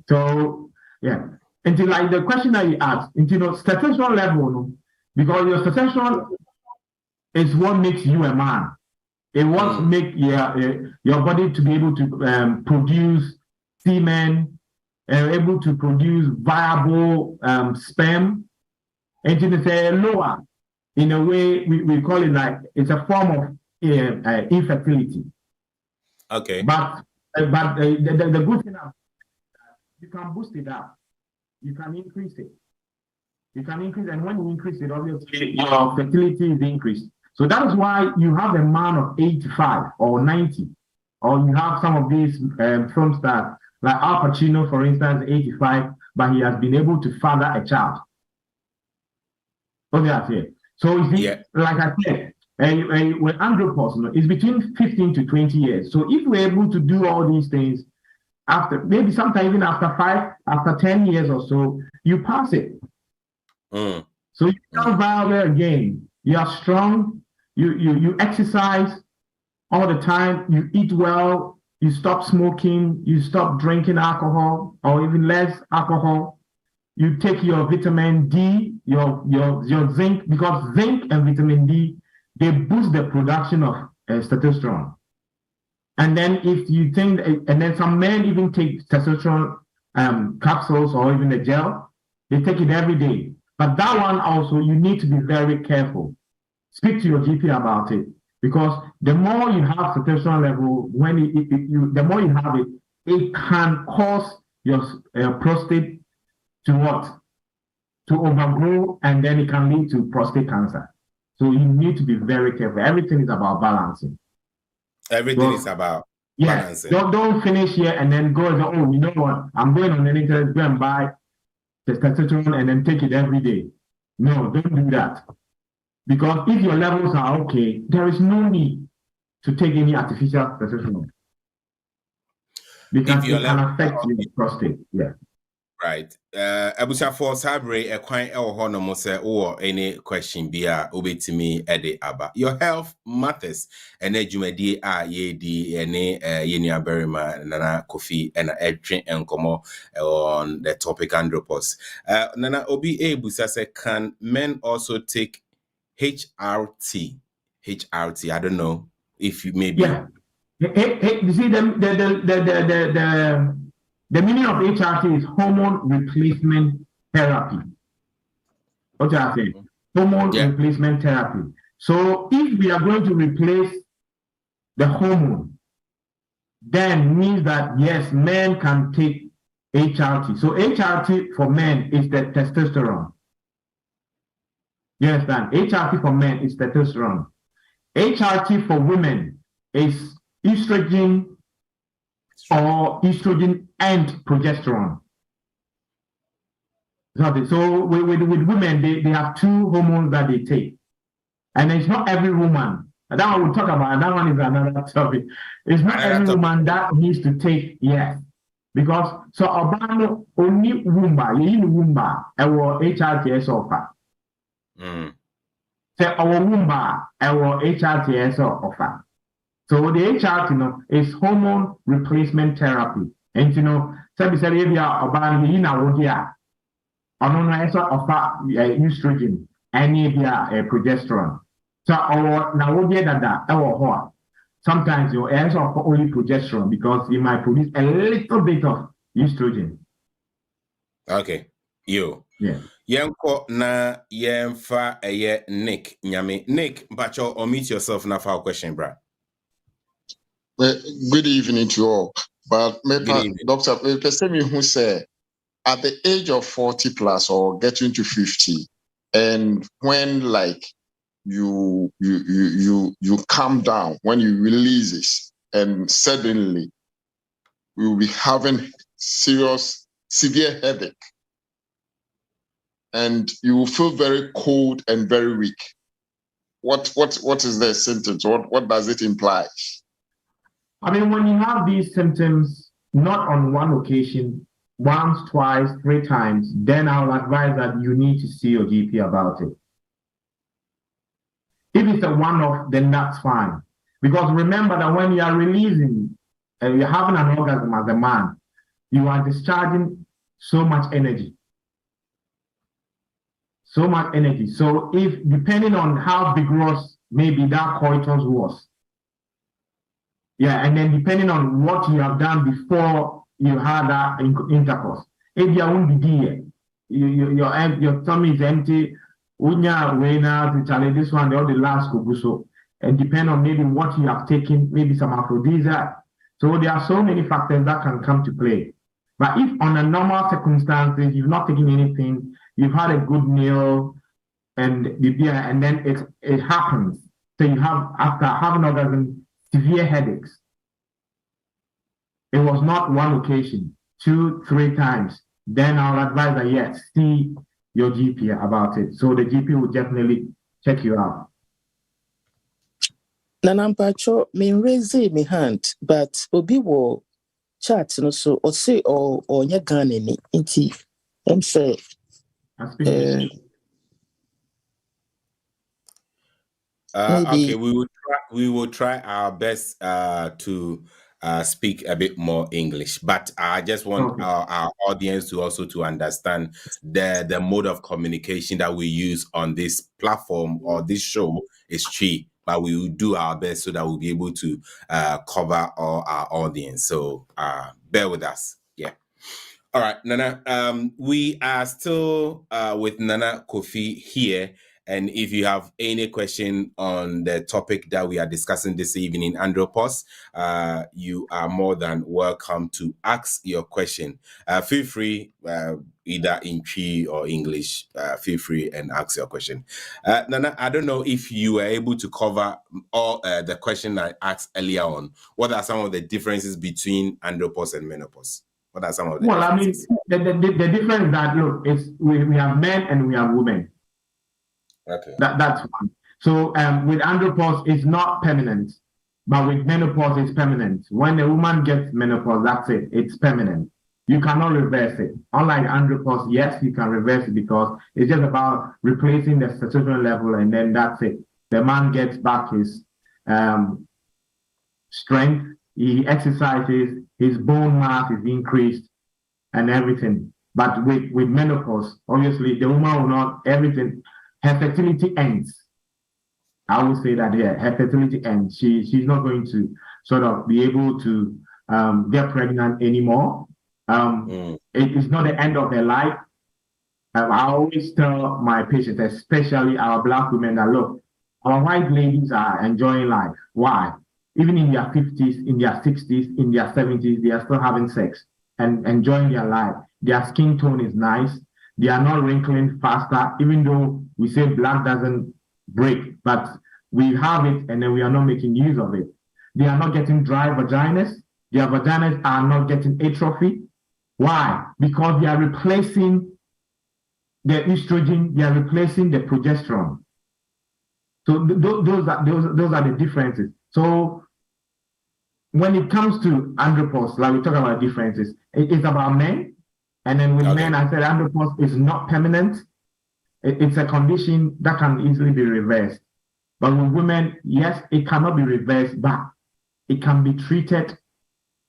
So yeah, until like the question that you asked, into testosterone level, because your testosterone is what makes you a man. It wants to make your body to be able to produce semen, able to produce viable sperm, and to say lower. In a way, we call it like it's a form of infertility. Okay. But the good thing is you can boost it up. You can increase it. You can increase, and when you increase it, obviously your fertility is increased. So that is why you have a man of 85 or 90, or you have some of these film stars like Al Pacino, for instance, 85, but he has been able to father a child. Okay, so like I said, with Andropause, it's between 15 to 20 years. So if we're able to do all these things after, maybe sometimes even after 10 years or so, you pass it. So you become viable again. You are strong. You exercise all the time. You eat well. You stop smoking. You stop drinking alcohol or even less alcohol. You take your vitamin D, your zinc, because zinc and vitamin D, they boost the production of testosterone. And then if you think, and then some men even take testosterone capsules or even a gel, they take it every day. But that one also, you need to be very careful. Speak to your GP about it, because the more you have testosterone level, the more you have it, it can cause your prostate to what? To overgrow, and then it can lead to prostate cancer. So you need to be very careful. Everything is about balancing. Everything is about balancing. Don't finish here and then go and say, oh, you know what? I'm going on the internet, go and buy testosterone and then take it every day. No, don't do that. Because if your levels are okay, there is no need to take any artificial testosterone. Because it can affect your prostate. Yeah. Right. Abusa for Sabre, a quite no say or any question be to me ede aba. Your health matters. And ejumedi ye di any yenia berima nana Kofi and edrin and komo on the topic Andropause. Nana obi ebusa say, can men also take HRT? HRT, I don't know if you maybe. Yeah. You see the meaning of HRT is hormone replacement therapy. What do I say? Hormone replacement therapy. So if we are going to replace the hormone, then means that yes, men can take HRT. So HRT for men is the testosterone. You understand? HRT for men is testosterone. HRT for women is estrogen or estrogen and progesterone. So with women, they have two hormones that they take. And it's not every woman. That one we'll talk about. That one is another topic. It's not every woman that needs to take, yes. Because, so Obama only wumba, our HRTS offer. So our wumba, our HRTS offer. So the HRT, is hormone replacement therapy. And sabi if you are about offer estrogen and progesterone. So our sometimes you also offer only progesterone because it might produce a little bit of estrogen. Okay. Yeah. Yenko na yenfa Nick Nyame. Nick, Bacho, omit yourself now for our question, bro. Good evening to all. But Dr. Pesemi who said at the age of 40 plus or getting to 50, and when like you calm down, when you release this, and suddenly you will be having severe headache, and you will feel very cold and very weak. What is the symptoms? What does it imply? I mean, when you have these symptoms, not on one occasion, once, twice, 3 times, then I'll advise that you need to see your GP about it. If it's a one-off, then that's fine. Because remember that when you are releasing and you're having an orgasm as a man, you are discharging so much energy. So much energy. So if, depending on how vigorous maybe that coitus was, yeah, and then depending on what you have done before you had that intercourse, if you won't be there, your tummy is empty, unya wena to challenge this one, the last kubuso, and depend on maybe what you have taken, maybe some aphrodisiac. So there are so many factors that can come to play. But if on a normal circumstances, you've not taken anything, you've had a good meal, and then it happens. So you have, after having orgasm, severe headaches. It was not one occasion, 2, 3 times. Then I'll advise that yes, see your GP about it. So the GP will definitely check you out. Nanampacho, me raise my hand, but obi wo chat no so or say or nya Ghana ni inti say okay, we will try our best to speak a bit more English, but I just want our audience to also to understand the mode of communication that we use on this platform or this show is Chi, but we will do our best so that we'll be able to cover all our audience. So bear with us. Yeah. All right, Nana. We are still with Nana Kofi here. And if you have any question on the topic that we are discussing this evening, Andropause, you are more than welcome to ask your question. Feel free, either in Chi or English, feel free and ask your question. Nana, I don't know if you were able to cover all the question I asked earlier on. What are some of the differences between andropause and menopause? What are some of the differences? I mean, the difference is that, look, it's, we have men and we have women. Okay. That's one. So with andropause, it's not permanent, but with menopause, it's permanent. When a woman gets menopause, that's it. It's permanent. You cannot reverse it. Unlike andropause, yes, you can reverse it because it's just about replacing the testosterone level, and then that's it. The man gets back his strength. He exercises. His bone mass is increased, and everything. But with menopause, obviously, the woman will not everything. Her fertility ends. I will say that here, her fertility ends. She's not going to sort of be able to get pregnant anymore. It is not the end of her life. I always tell my patients, especially our Black women, that look, our white ladies are enjoying life. Why? Even in their 50s, in their 60s, in their 70s, they are still having sex and enjoying their life. Their skin tone is nice. They are not wrinkling faster, even though we say black doesn't break, but we have it and then we are not making use of it. They are not getting dry vaginas. Their vaginas are not getting atrophy. Why? Because they are replacing the estrogen, they are replacing the progesterone. So those are the differences. So when it comes to andropause, like we talk about differences, it's about men. And then with men, I said andropause is not permanent. It's a condition that can easily be reversed. But with women, yes, it cannot be reversed, but it can be treated,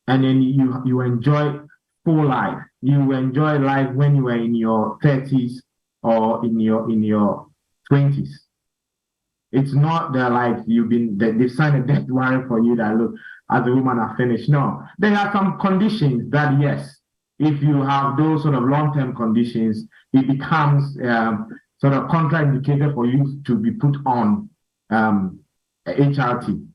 and then you enjoy full life. You enjoy life when you are in your 30s or in your 20s. It's not that like they've signed a death warrant for you that look, as a woman are finished. No, there are some conditions that yes. If you have those sort of long-term conditions, it becomes sort of contraindicated for you to be put on HRT.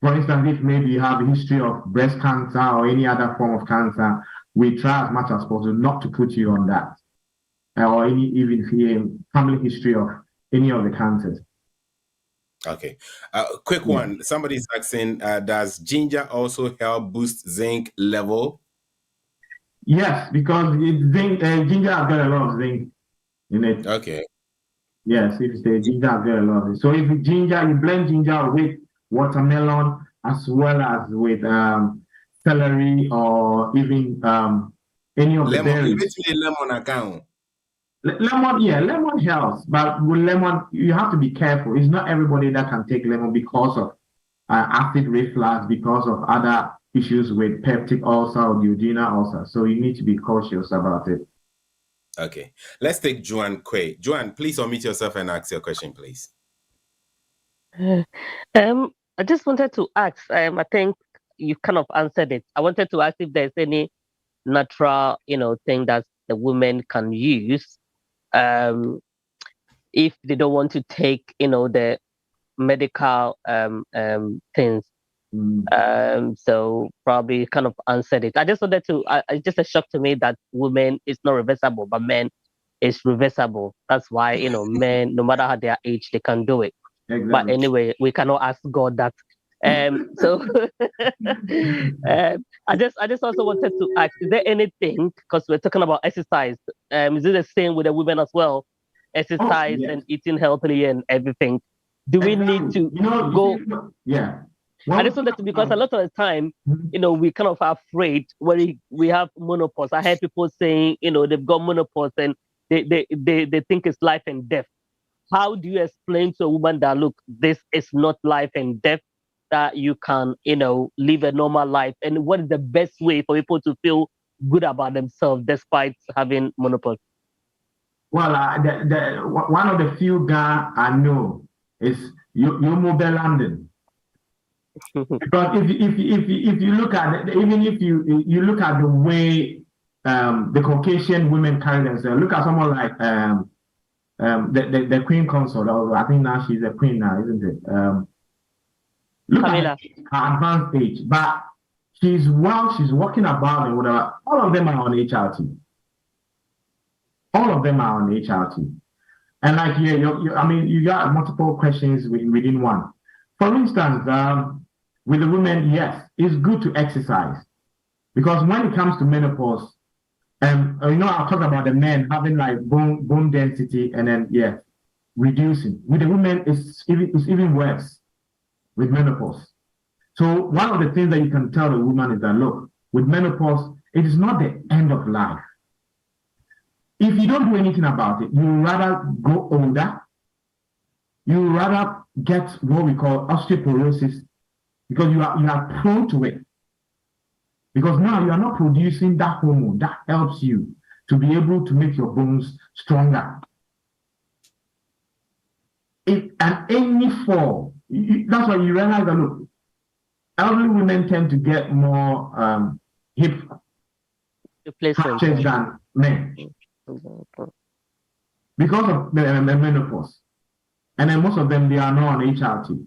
For instance, if maybe you have a history of breast cancer or any other form of cancer, we try as much as possible not to put you on that, or even family history of any of the cancers. Okay. Quick one. Somebody's asking, does ginger also help boost zinc level? Yes, because ginger has got a lot of zinc in it. Okay. Yes, if the ginger has got a lot of it. So if you blend ginger with watermelon as well as with celery or even any of the berries. Lemon account. Lemon helps, but with lemon, you have to be careful. It's not everybody that can take lemon because of acid reflux, because of other issues with peptic ulcer or duodenal ulcer. So you need to be cautious about it. Okay, let's take Joanne Quay. Joanne, please unmute yourself and ask your question, please. I just wanted to ask, I think you kind of answered it. I wanted to ask if there's any natural, thing that the women can use if they don't want to take, the medical things. So probably kind of answered it. I just wanted to, it's just a shock to me that women is not reversible, but men is reversible. That's why, men, no matter how their age, they can do it. Exactly. But anyway, we cannot ask God that. So I just also wanted to ask, is there anything, because we're talking about exercise, is it the same with the women as well? Exercise and eating healthily and everything. Do we need to go? I just wanted to, because a lot of the time, we kind of are afraid when we have menopause. I heard people saying, they've got menopause and they think it's life and death. How do you explain to a woman that, look, this is not life and death, that you can, live a normal life? And what is the best way for people to feel good about themselves despite having menopause? Well, one of the few guys I know is Yomo London. Because if you look at it, even if you look at the way the Caucasian women carry themselves, look at someone like the Queen Consort. I think now she's a queen now, isn't it? Look Camilla. At her advanced age, but she's walking about and whatever. All of them are on HRT. All of them are on HRT. And like you got multiple questions within one. For instance, with the women, yes, it's good to exercise, because when it comes to menopause, I'll talk about the men having like bone density and then reducing. With the women, it's even worse with menopause. So one of the things that you can tell the woman is that, look, with menopause, it is not the end of life. If you don't do anything about it, you rather grow older, you rather get what we call osteoporosis, because you are prone to it. Because now you are not producing that hormone that helps you to be able to make your bones stronger. And any fall, that's why you realize that, look, elderly women tend to get more hip fractures than men because of the menopause. And then most of them, they are not on HRT.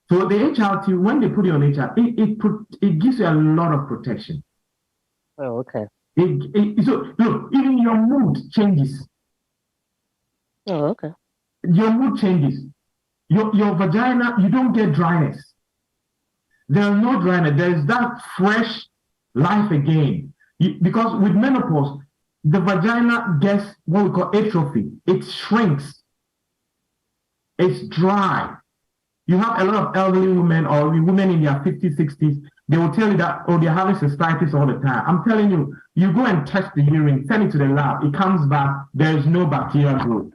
So the HRT, when they put you on HRT, it gives you a lot of protection. Oh, okay. So look, even your mood changes. Oh, okay. Your mood changes. Your vagina, you don't get dryness. There's no dryness. There's that fresh life again. Because with menopause, the vagina gets what we call atrophy. It shrinks. It's dry. You have a lot of elderly women or women in their 50s, 60s, they will tell you that, oh, they're having cystitis all the time. I'm telling you, you go and test the urine, send it to the lab, it comes back, there's no bacterial growth.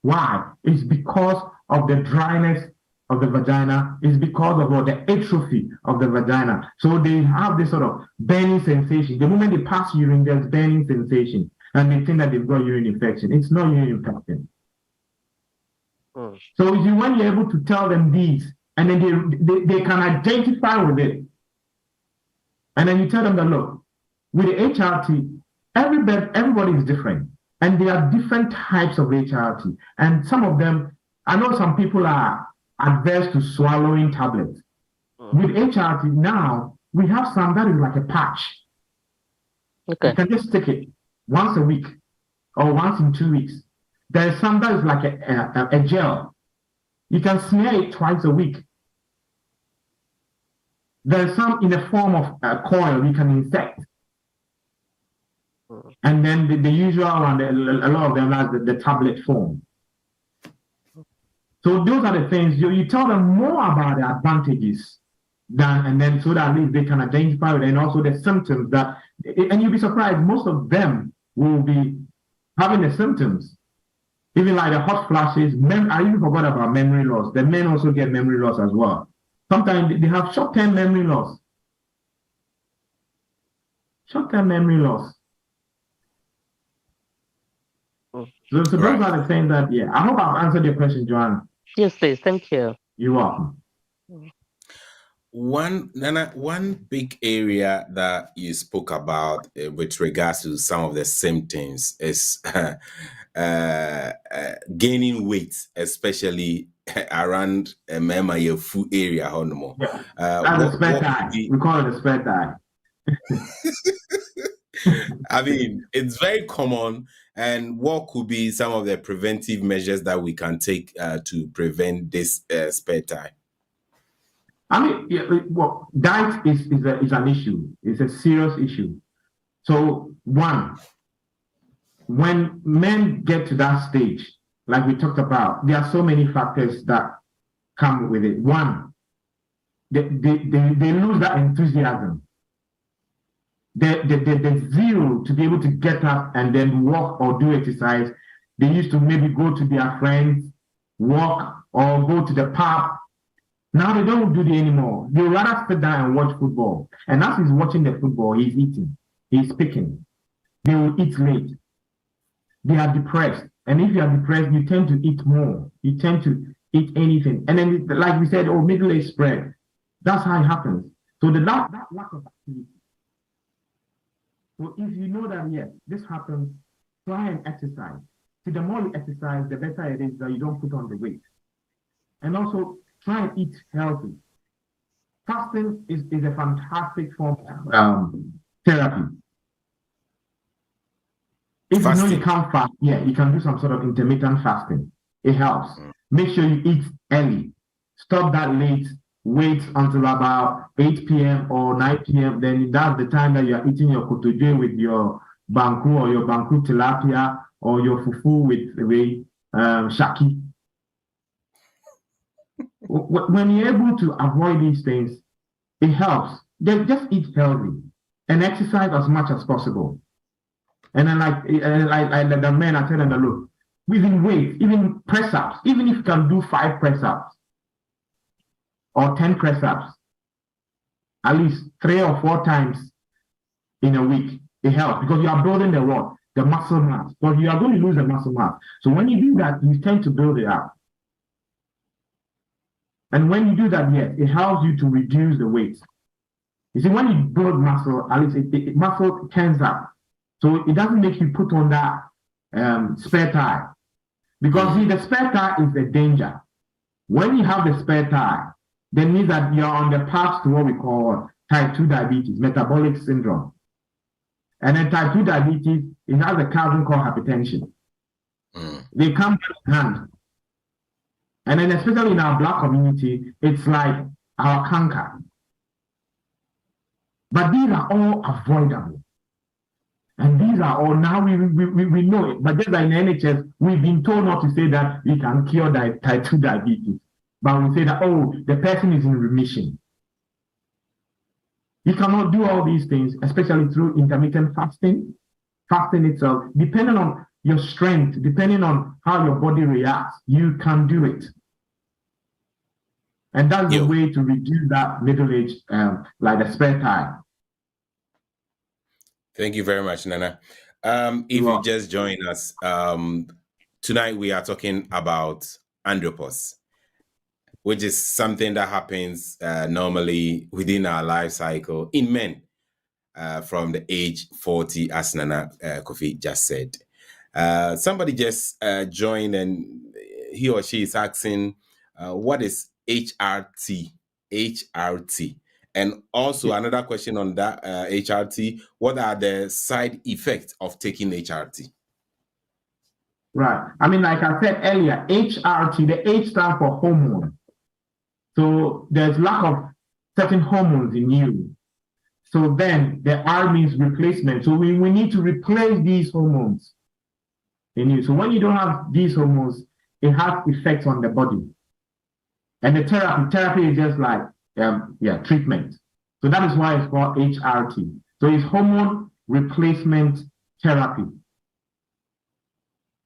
Why? It's because of the dryness of the vagina. It's because of the atrophy of the vagina. So they have this sort of burning sensation. The moment they pass urine, there's burning sensation. And they think that they've got urine infection. It's not urine infection. So when you're able to tell them these, and then they can identify with it, and then you tell them that, look, with the HRT, everybody is different, and there are different types of HRT, and some of them, I know some people are adverse to swallowing tablets. With HRT now, we have some that is like a patch. Okay. You can just take it once a week or once in 2 weeks. There's some that is like a gel. You can smear it twice a week. There's some in the form of coil you can inject. And then the usual one, a lot of them has the tablet form. So those are the things, you tell them more about the advantages done, and then so that at least they can identify it, and also the symptoms that, and you'll be surprised, most of them will be having the symptoms, even like the hot flashes. I even forgot about memory loss. The men also get memory loss as well. Sometimes they have short-term memory loss. Short-term memory loss. So those are the things that, yeah. I hope I've answered your question, Joanna. Yes, please. Thank you. You're welcome. One big area that you spoke about with regards to some of the symptoms is gaining weight, especially around your food area. Yeah. That's a spare time. We call it a spare time. I mean, it's very common. And what could be some of the preventive measures that we can take to prevent this spare time? I mean, yeah, well, diet is an issue. It's a serious issue. So, one, when men get to that stage, like we talked about, there are so many factors that come with it. One, they lose that enthusiasm. The zeal to be able to get up and then walk or do exercise. They used to maybe go to their friends, walk, or go to the pub. Now they don't do it anymore. They rather sit down and watch football. And as he's watching the football, he's eating, he's picking. They will eat late. They are depressed. And if you are depressed, you tend to eat more. You tend to eat anything. And then, like we said, middle age spread. That's how it happens. So that lack of activity. So if you know that, yes, this happens, try and exercise. See, the more you exercise, the better it is that you don't put on the weight. And also, try and eat healthy. Fasting is a fantastic form of therapy. If you know you can't fast, yeah, you can do some sort of intermittent fasting. It helps. Make sure you eat early. Stop that late. Wait until about 8 p.m. or 9 p.m. Then that's the time that you are eating your kotoje with your banku or your banku tilapia or your fufu with shaki. When you're able to avoid these things, it helps. Just eat healthy and exercise as much as possible. And then like the men, I tell them, look, within weight, even press-ups, even if you can do 5 press-ups or 10 press-ups, at least 3 or 4 times in a week, it helps because you are building the muscle mass. But you are going to lose the muscle mass. So when you do that, you tend to build it up. And when you do that, yes, it helps you to reduce the weight. You see, when you build muscle, at least muscle turns up. So it doesn't make you put on that spare tire. Because see, the spare tire is the danger. When you have the spare tire, that means that you're on the path to what we call type 2 diabetes, metabolic syndrome. And then type 2 diabetes, it has a cousin called hypertension. They come hand in hand. And then especially in our Black community, it's like our canker. But these are all avoidable. And these are all, now we know it. But just like in NHS, we've been told not to say that we can cure type 2 diabetes. But we say that, the person is in remission. You cannot do all these things, especially through intermittent fasting. Fasting itself, depending on your strength, depending on how your body reacts, you can do it. And that's the way to reduce that middle age, like the spare tire. Thank you very much, Nana. If you just joined us, tonight we are talking about andropause, which is something that happens normally within our life cycle in men from the age 40, as Nana Kofi just said. Somebody just joined and he or she is asking, what is HRT? HRT. And also another question on that HRT, what are the side effects of taking HRT? Right. I mean, like I said earlier, HRT, the H stands for hormone. So there's lack of certain hormones in you. So then the R means replacement. So we need to replace these hormones in you. So when you don't have these hormones, it has effects on the body. And the therapy is just like treatment. So that is why it's called HRT. So it's hormone replacement therapy.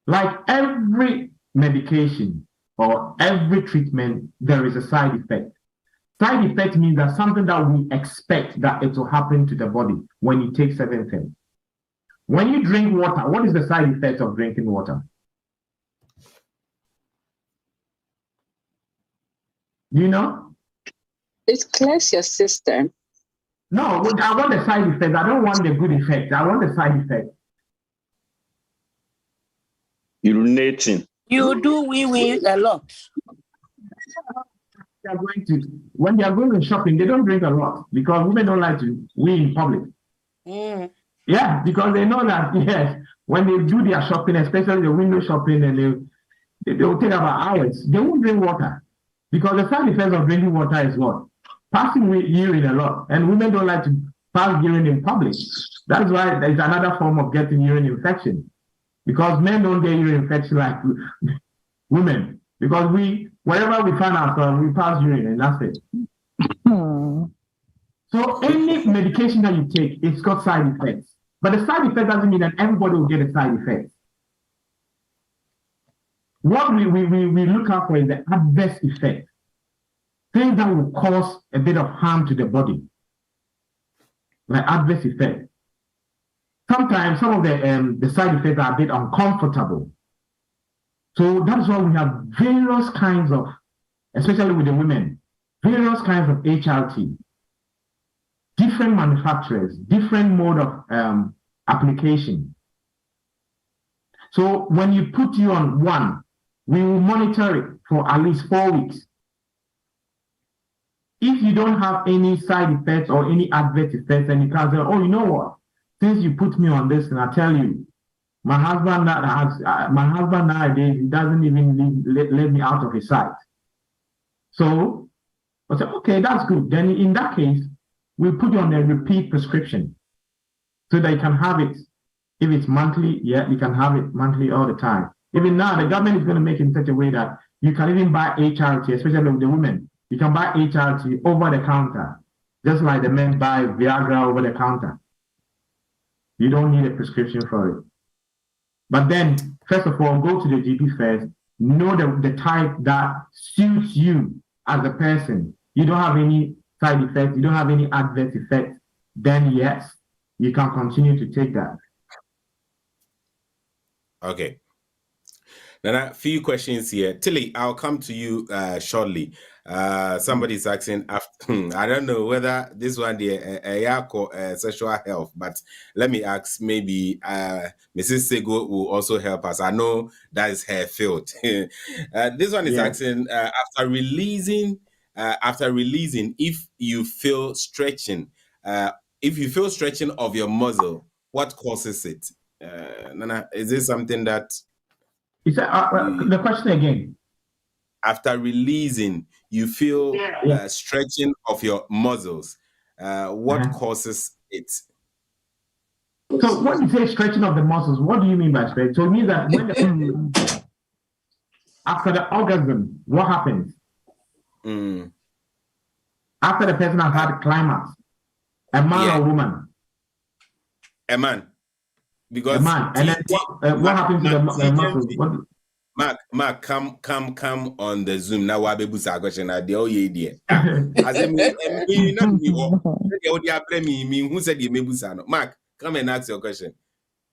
Like every medication or every treatment, there is a side effect. Side effect means that something that we expect that it will happen to the body when you take certain things. When you drink water, what is the side effect of drinking water? You know? It clears your system. No, I want the side effect. I don't want the good effect. I want the side effect. Urinating. You do wee a lot. When they are going to shopping, they don't drink a lot because women don't like to wee in public. Yeah, because they know that, yes, when they do their shopping, especially the window shopping, and they will take about hours, they won't drink water. Because the side effects of drinking water is what? Passing urine a lot. And women don't like to pass urine in public. That's why there's another form of getting urine infection. Because men don't get urine infection like women. Because wherever we find ourselves, we pass urine and that's it. So any medication that you take, it's got side effects. But the side effect doesn't mean that everybody will get a side effect. What we look out for is the adverse effect. Things that will cause a bit of harm to the body. Like adverse effect. Sometimes some of the side effects are a bit uncomfortable. So that's why we have various kinds of, especially with the women, various kinds of HRT. Different manufacturers, different mode of application. So when you put you on one, we will monitor it for at least 4 weeks. If you don't have any side effects or any adverse effects, and you can say, oh, you know what? Since you put me on this, and I tell you, my husband nowadays, he doesn't even let me out of his sight. So I said, okay, that's good. Then in that case, we'll put you on a repeat prescription so that you can have it. If it's monthly, yeah, you can have it monthly all the time. Even now, the government is going to make it in such a way that you can even buy HRT, especially with the women. You can buy HRT over the counter, just like the men buy Viagra over the counter. You don't need a prescription for it. But then, first of all, go to the GP first. Know the type that suits you as a person. You don't have any side effects. You don't have any adverse effects. Then yes, you can continue to take that. Okay. Now, a few questions here. Tilly, I'll come to you shortly. Somebody's asking, I don't know whether this one the sexual health, but let me ask, maybe Mrs. Sego will also help us. I know that is her field. This one is asking, after releasing, if you feel stretching of your muscle, what causes it? Nana, is this something that... Is that the question again? After releasing, you feel stretching of your muscles. What causes it? So when you say stretching of the muscles, what do you mean by stretch? So it means that when after the orgasm, what happens? After the person has had a climax, a man or woman? A man. Because a man. And then what happens to the muscles? Mark, come on the Zoom now. Wabe busa question na de oye die. As me not me who said you me busa no. Mark, come and ask your question.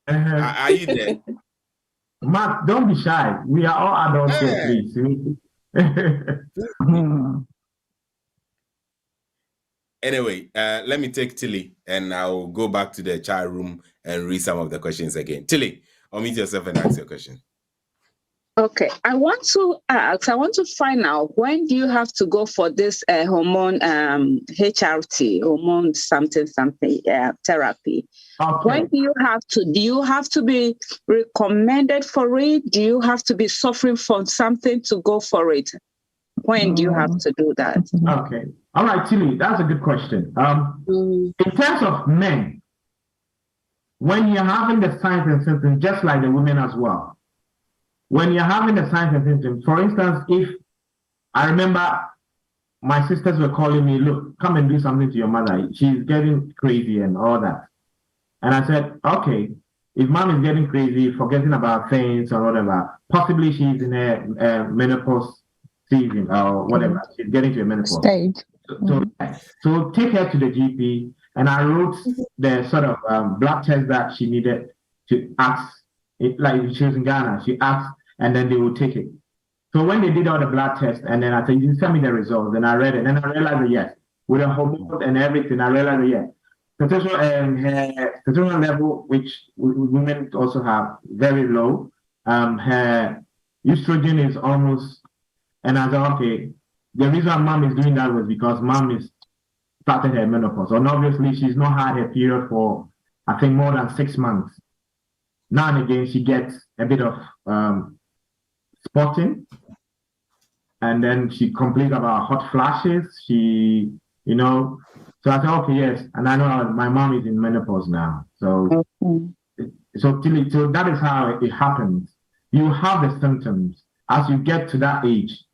Are you there? Mark, don't be shy. We are all adults here, please. Anyway, let me take Tilly and I'll go back to the chat room and read some of the questions again. Tilly, unmute yourself and ask your question. Okay, I want to find out, when do you have to go for this hormone HRT, hormone something therapy? Okay. When do you have to be recommended for it? Do you have to be suffering from something to go for it? When do you have to do that? Okay, all right, Tilly, that's a good question. In terms of men, when you're having the signs and symptoms, just like the women as well, when you're having the signs and symptoms, for instance, if I remember my sisters were calling me, look, come and do something to your mother. She's getting crazy and all that. And I said, okay, if mom is getting crazy, forgetting about things or whatever, possibly she's in a menopause season or whatever. She's getting to a menopause stage. So take her to the GP. And I wrote the sort of blood test that she needed to ask. Like if she was in Ghana, she asked, and then they would take it. So when they did all the blood tests, and then I said, you send me the results, and I read it, and I realized that yes, with the hormones and everything, I realized that yes, testosterone level, which women also have, very low. Her estrogen is almost, and I said, okay, the reason mom is doing that was because mom is started her menopause, and obviously she's not had her period for, I think, more than 6 months. Now and again, she gets a bit of spotting, and then she complains about hot flashes. She, so I said, okay, yes, and I know my mom is in menopause now. So, so that is how it happens. You have the symptoms as you get to that age.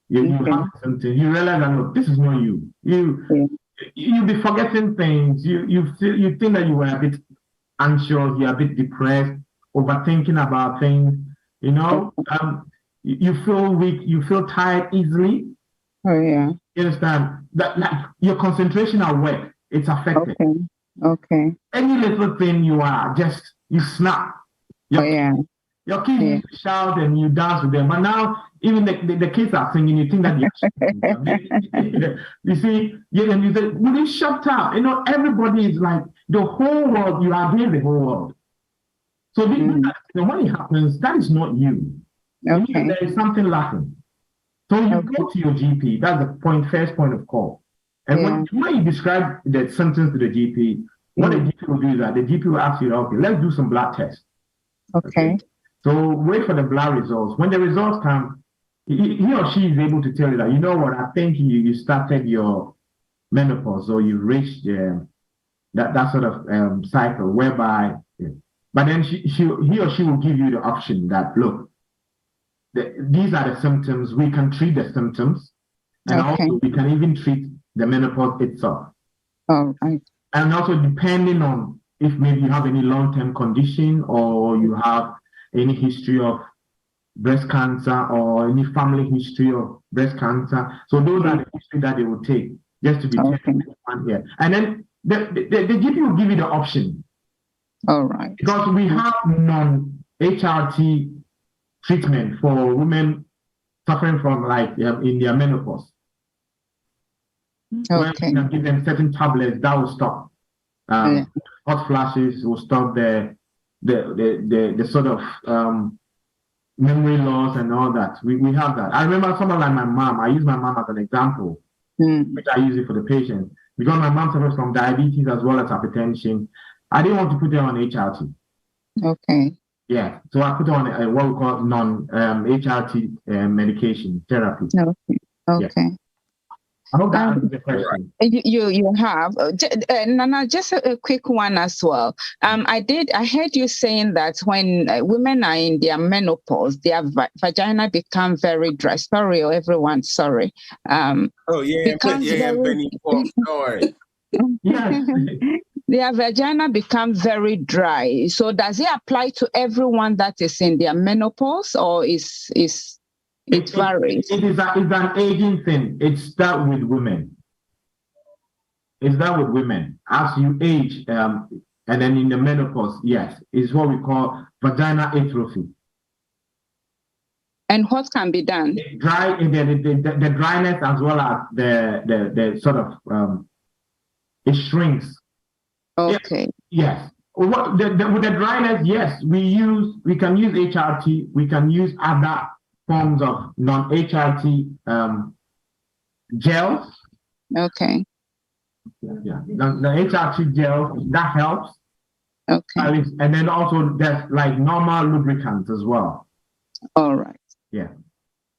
You have the symptoms. You realize that look, this is not you. You be forgetting things. You think that you were a bit anxious. You're a bit depressed, overthinking about things. You feel weak, you feel tired easily. Oh yeah. You understand? That like your concentration at work, it's affected. Okay. Any little thing you snap. Your kids shout and you dance with them. But now even the kids are singing, you think that you see, and you say, will you shut up? Everybody is like the whole world, you are doing the whole world. So when it happens, that is not you. Okay. There is something lacking. So you go to your GP. That's the first point of call. And when you describe the symptoms to the GP, what the GP will do is that the GP will ask you, okay, let's do some blood tests. Okay. So wait for the blood results. When the results come, he or she is able to tell you that, you know what, I think you started your menopause or you reached that sort of cycle whereby, but then he or she will give you the option that, look, these are the symptoms. We can treat the symptoms, and also we can even treat the menopause itself. Oh, right. And also depending on if maybe you have any long-term condition or you have any history of breast cancer or any family history of breast cancer. So those are the history that they will take just to be taken here. And then the GP will give you the option. All right. Because we have non-HRT treatment for women suffering from in their menopause. Where you can give them certain tablets that will stop hot flashes, will stop the sort of memory loss and all that. We have that. I remember someone like my mom. I use my mom as an example, which I use it for the patient because my mom suffers from diabetes as well as hypertension. I didn't want to put her on HRT. Okay. Yeah, so I put her on what we call non-HRT medication therapy. Okay. Yeah. I hope that answers the question. You have Nana, just a quick one as well. I heard you saying that when women are in their menopause, their vagina become very dry. Sorry, everyone. Sorry. Don't worry. Their vagina become very dry. So does it apply to everyone that is in their menopause, or it varies? It's an aging thing. It's that with women. As you age, and then in the menopause, yes, it's what we call vagina atrophy. And what can be done? The dryness as well as the sort of it shrinks. Okay. Yes. With the dryness, yes, we can use HRT. We can use other forms of non-HRT gels. Okay. Yeah. The HRT gels, that helps. Okay. And then also there's like normal lubricants as well. All right. Yeah.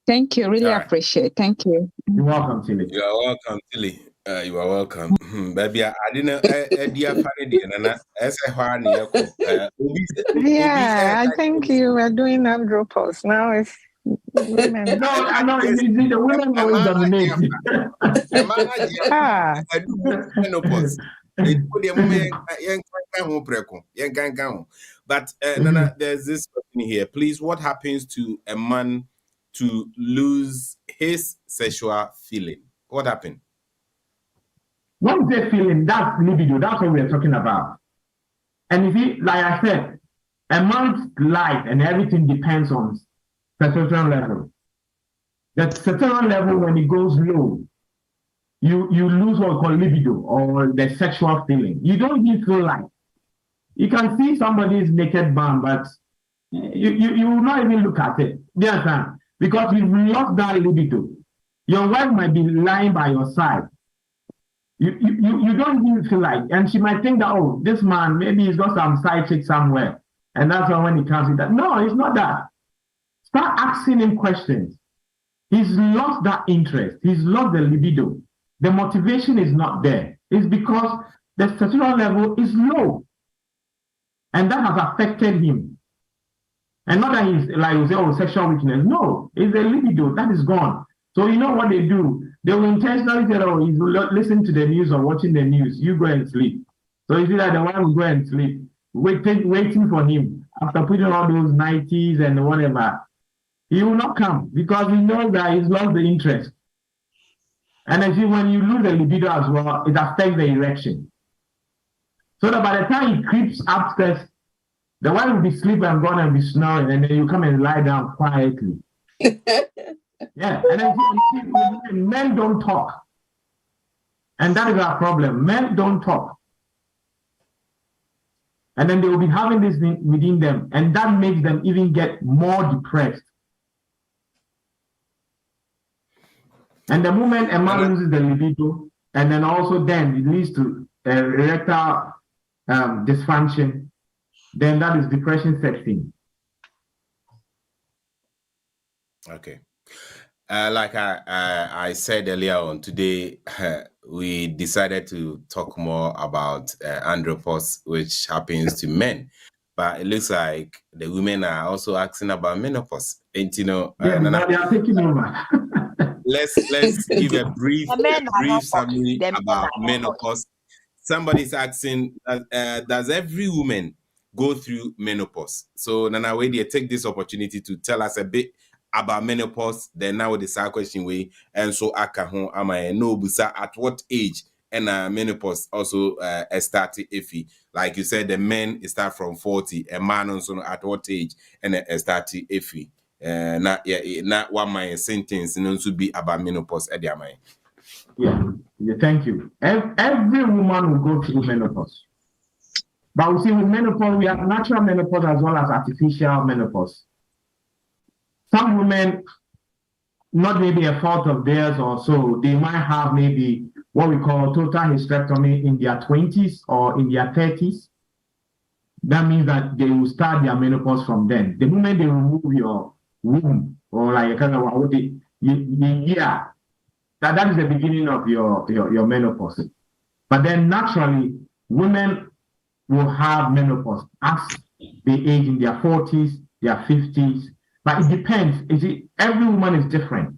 Thank you. Really appreciate. Thank you. You're welcome, Tilly. You are welcome, Tilly. You are welcome. Baby, I didn't yeah, I think you were doing Andropause. Now it's Women. No, I know. The women always dominate. Menopause. But Nana, there's this question here. Please, what happens to a man to lose his sexual feeling? What happened? What is the feeling? That's libido. That's what we're talking about. And you see, like I said, a man's life and everything depends on testosterone level. The testosterone level, when it goes low, you lose what we call libido or the sexual feeling. You don't even feel like. You can see somebody's naked bum, but you will not even look at it. Do you understand? Because you've lost that libido. Your wife might be lying by your side. You don't even feel like, and she might think that, oh, this man, maybe he's got some side chick somewhere. And that's why when he comes with that. No, it's not that. Start asking him questions. He's lost that interest. He's lost the libido. The motivation is not there. It's because the testosterone level is low. And that has affected him. And not that he's like, you say, oh, sexual weakness. No, it's the libido that is gone. So you know what they do? They will intentionally say, oh, he's listening to the news or watching the news. You go and sleep. So you see that the one will go and sleep, waiting for him after putting all those 90s and whatever. He will not come because he knows that he's lost the interest. And I see when you lose the libido as well, it affects the erection. So that by the time he creeps upstairs, the wife will be sleeping and gone and be snoring, and then you come and lie down quietly. Yeah, and then men don't talk. And that is our problem. Men don't talk. And then they will be having this thing within them, and that makes them even get more depressed. And the moment a man loses the libido, and then also then it leads to erectile dysfunction, then that is depression sets in. Okay. Like I said earlier on, today we decided to talk more about andropause, which happens to men. But it looks like the women are also asking about menopause. And you know, they are taking over. Let's give a brief summary about menopause. Somebody's asking, does every woman go through menopause? So Nana Wade, take this opportunity to tell us a bit about menopause. Then now with the same question way, and so akahon am I no busa at what age and menopause also started iffy. Like you said, the men start from 40, a man also at what age and started iffy. Not one my sentence and also be about menopause at the mind. Yeah, thank you. Every woman will go through menopause. But we see with menopause, we have natural menopause as well as artificial menopause. Some women, not maybe a fault of theirs or so, they might have maybe what we call total hysterectomy in their 20s or in their 30s. That means that they will start their menopause from then. The moment they remove your womb or like kind of that is the beginning of your menopause. But then naturally, women will have menopause as they age in their 40s, their 50s. But it depends. Every woman is different.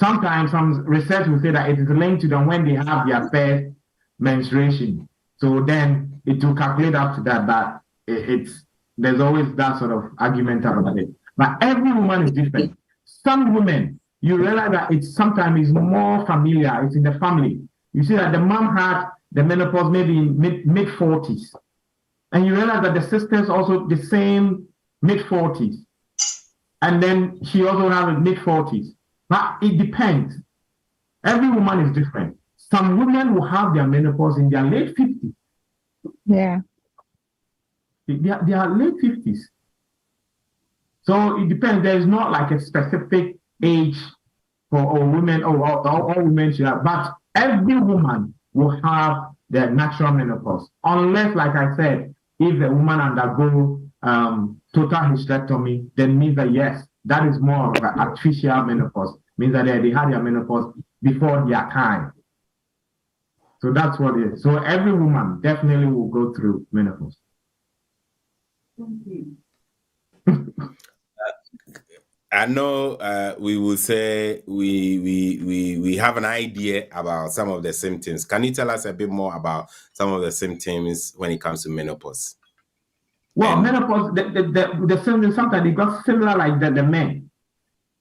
Sometimes some research will say that it is linked to them when they have their first menstruation. So then it will calculate up to that. But there's always that sort of argument about it. But every woman is different. Some women, you realize that it sometimes is more familiar. It's in the family. You see that the mom had the menopause maybe in mid-40s. And you realize that the sisters also the same mid-40s. And then she also has a mid-40s. But it depends. Every woman is different. Some women will have their menopause in their late 50s. Yeah. They are late 50s. So it depends. There is not like a specific age for all women, all women should have. But every woman will have their natural menopause. Unless, like I said, if the woman undergo total hysterectomy, then means that yes, that is more of an artificial menopause. Means that they had their menopause before their time. So that's what it is. So every woman definitely will go through menopause. I know we will say we have an idea about some of the symptoms. Can you tell us a bit more about some of the symptoms when it comes to menopause? Well, menopause, the symptoms sometimes they got similar like the men,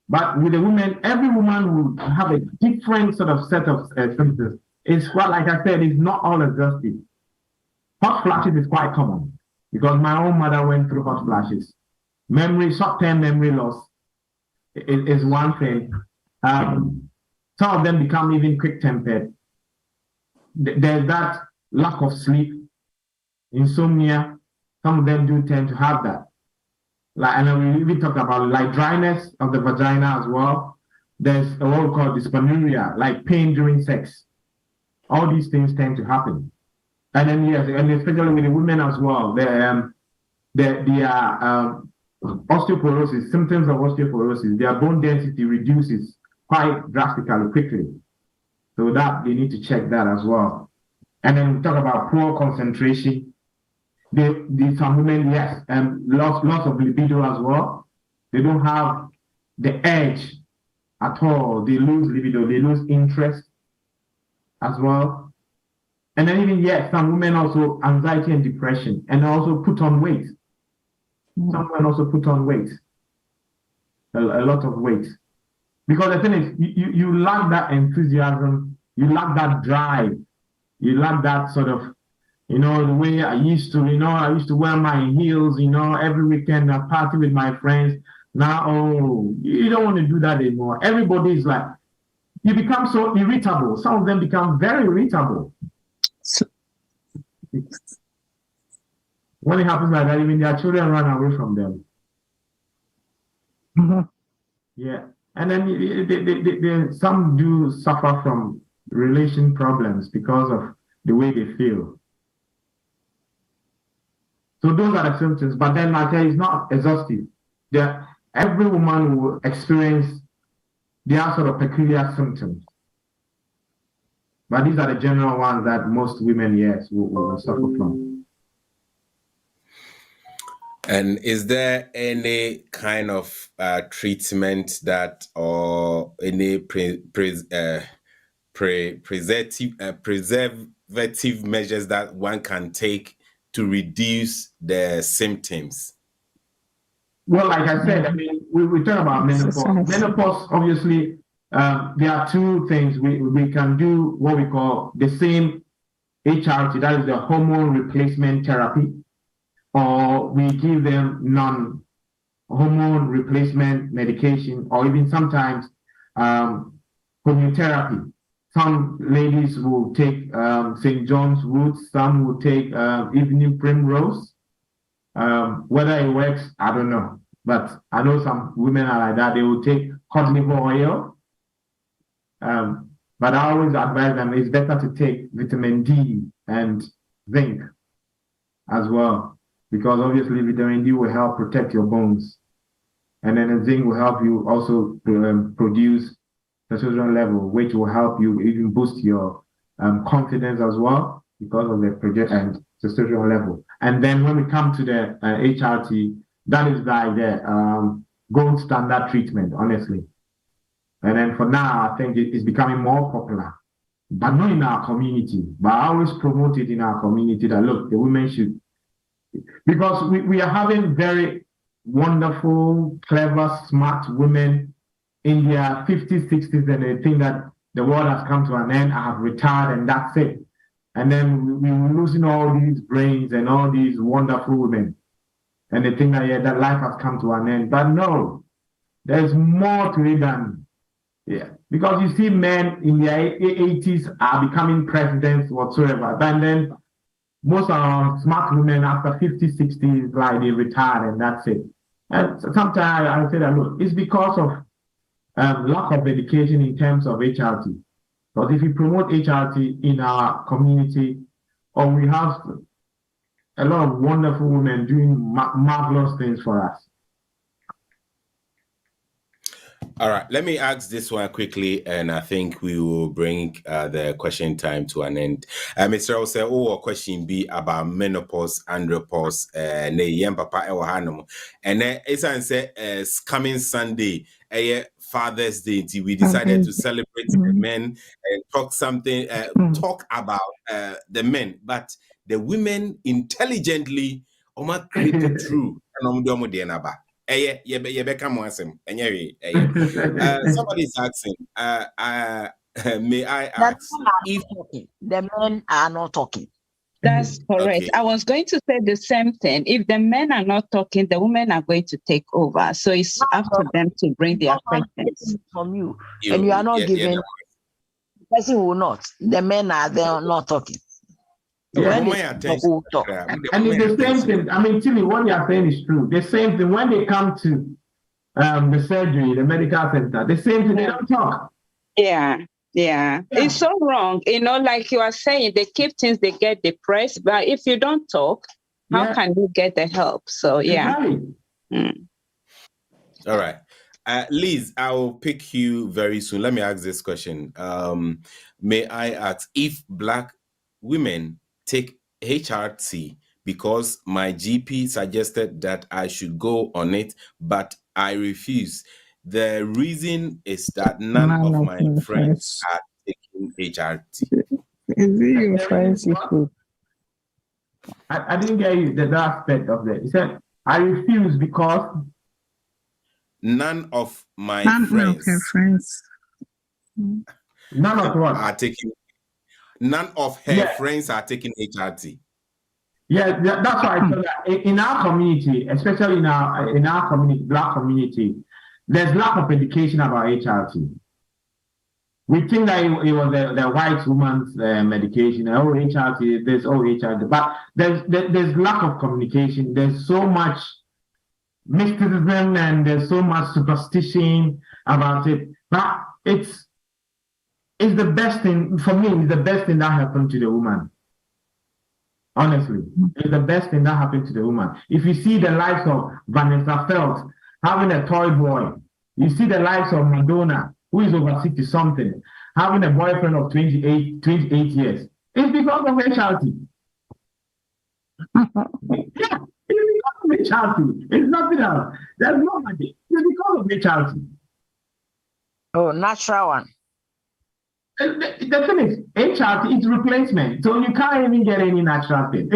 but with the women, every woman will have a different sort of set of symptoms. It's quite, like I said, it's not all exhaustive. Hot flashes is quite common because my own mother went through hot flashes. Short-term memory loss is one thing. Some of them become even quick-tempered. There's that lack of sleep, insomnia. Some of them do tend to have that. And we talked about like dryness of the vagina as well. There's what we call dysmenorrhea, like pain during sex. All these things tend to happen. And then yes, and especially with the women as well, the osteoporosis, symptoms of osteoporosis, their bone density reduces quite drastically quickly. So that they need to check that as well. And then we talk about poor concentration. Some women, yes, loss of libido as well. They don't have the edge at all. They lose libido, they lose interest as well. And then even, yes, some women also anxiety and depression, and also put on weight. Some women also put on weight, a lot of weight. Because the thing is, you lack that enthusiasm, you lack that drive, you lack that sort of, the way I used to, I used to wear my heels, every weekend I party with my friends. Now, you don't want to do that anymore. Everybody is like, you become so irritable. Some of them become very irritable. When it happens like that, even their children run away from them. Yeah. And then some do suffer from relation problems because of the way they feel. So those are the symptoms. But then, like I say, it's not exhaustive. Every woman will experience their sort of peculiar symptoms. But these are the general ones that most women, yes, will suffer from. And is there any kind of treatment that, or any preservative measures that one can take to reduce the symptoms? Well, like I said, we talk about menopause. Menopause, obviously, there are two things. We can do what we call the same HRT, that is the hormone replacement therapy, or we give them non-hormone replacement medication, or even sometimes homeotherapy. Some ladies will take St. John's Wood, some will take evening primrose. Whether it works, I don't know. But I know some women are like that. They will take cod liver oil. But I always advise them it's better to take vitamin D and zinc as well, because obviously vitamin D will help protect your bones. And then the zinc will help you also produce testosterone level, which will help you even boost your confidence as well because of the testosterone level. And then when we come to the HRT, that is like the gold standard treatment, honestly. And then for now, I think it's becoming more popular, but not in our community. But I always promote it in our community that, look, the women should, because we are having very wonderful, clever, smart women in their 50s, 60s, and they think that the world has come to an end, I have retired, and that's it. And then we're losing all these brains and all these wonderful women. And they think that, yeah, that life has come to an end. But no, there's more to it than, because you see men in their 80s are becoming presidents whatsoever. And then most of our smart women after 50, 60, like they retire and that's it. And sometimes I say that, look, it's because of lack of education in terms of HRT. Because if we promote HRT in our community, or we have a lot of wonderful women doing marvelous things for us. All right, let me ask this one quickly, and I think we will bring the question time to an end. Mr. Ose, a question be about menopause, andropause, ne yem papa ewa hanum, and then it's coming Sunday, Father's Day. We decided to celebrate the men and talk about the men, but the women intelligently, create through and somebody is asking, may I ask if the men are not talking? That's correct. Okay. I was going to say the same thing. If the men are not talking, the women are going to take over. So it's up to them to bring their questions from you, and you are not giving. The person will not. The men are there not talking. Yeah. And it's the same thing. I mean, Timmy, what you are saying is true. The same thing when they come to the surgery, the medical center, the same thing, they don't talk. Yeah. It's so wrong. Like you are saying, they keep things, they get depressed. But if you don't talk, how can you get the help? So, yeah. Exactly. All right. Liz, I will pick you very soon. Let me ask this question. May I ask if Black women take HRT because my GP suggested that I should go on it, but I refuse. The reason is that none of my friends are taking HRT. Is it your friends? I didn't get you the aspect of that. He said, I refuse because none of my friends. None of what? Are taking. None of her friends are taking HRT. Yeah, that's why I said that in our community, especially in our community, Black community, there's lack of education about HRT. We think that it was the white woman's medication. HRT, there's HRT, but there's lack of communication. There's so much mysticism and there's so much superstition about it. But it's the best thing for me. It's the best thing that happened to the woman. Honestly, it's the best thing that happened to the woman. If you see the likes of Vanessa Feltz having a toy boy, you see the likes of Madonna, who is over 60 something, having a boyfriend of 28 years. It's because of HRT. Yeah, it's because of HRT. It's nothing else. There's no money. It's because of HRT. Oh, natural one. The thing is, HRT is replacement. So you can't even get any natural thing.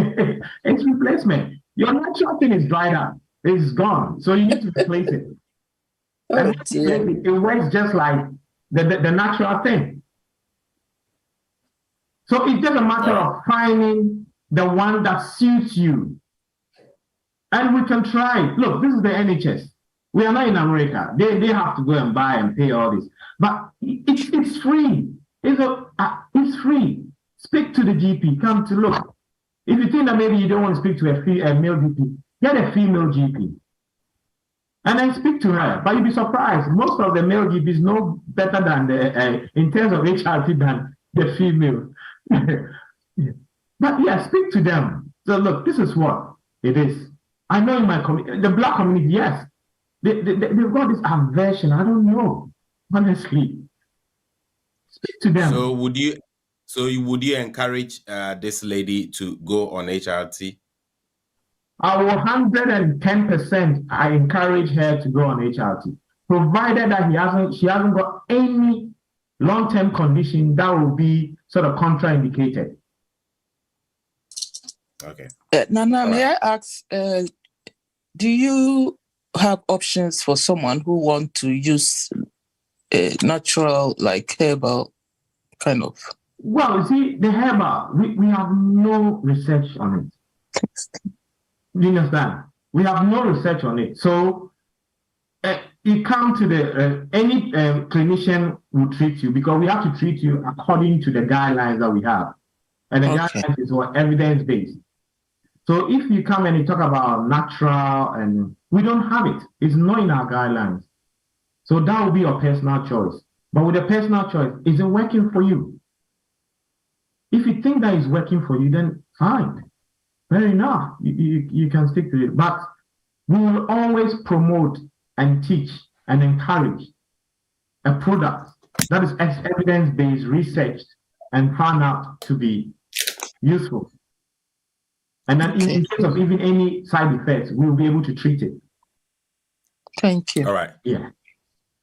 It's replacement. Your natural thing is dried up. It's gone. So you need to replace it. And it works just like the natural thing. So it's just a matter of finding the one that suits you. And we can try. Look, this is the NHS. We are not in America. They have to go and buy and pay all this. But it's free. It's free. Speak to the GP. Come to look. If you think that maybe you don't want to speak to a male GP, get a female GP. And then speak to her. But you'll be surprised. Most of the male GPs know better than in terms of HRT than the female. But yeah, speak to them. So look, this is what it is. I know in my community, the Black community, yes, they've got this aversion. I don't know, honestly. Speak to them. So would you encourage this lady to go on HRT? I will 110%. I encourage her to go on HRT, provided that she hasn't got any long-term condition that will be sort of contraindicated. Okay. Nana, may I ask? Do you have options for someone who want to use natural, like herbal, kind of? Well, you see, the herbal, we have no research on it. You understand? We have no research on it. So you come to the any clinician will treat you because we have to treat you according to the guidelines that we have, and the guidelines is what evidence-based. So if you come and you talk about natural, and we don't have it, it's not in our guidelines. So that will be your personal choice. But with a personal choice, is it working for you? If you think that is working for you, then fine. Fair enough. You can stick to it. But we will always promote and teach and encourage a product that is evidence-based, researched, and found out to be useful. And then in case of even any side effects, we'll be able to treat it. Thank you. All right. Yeah.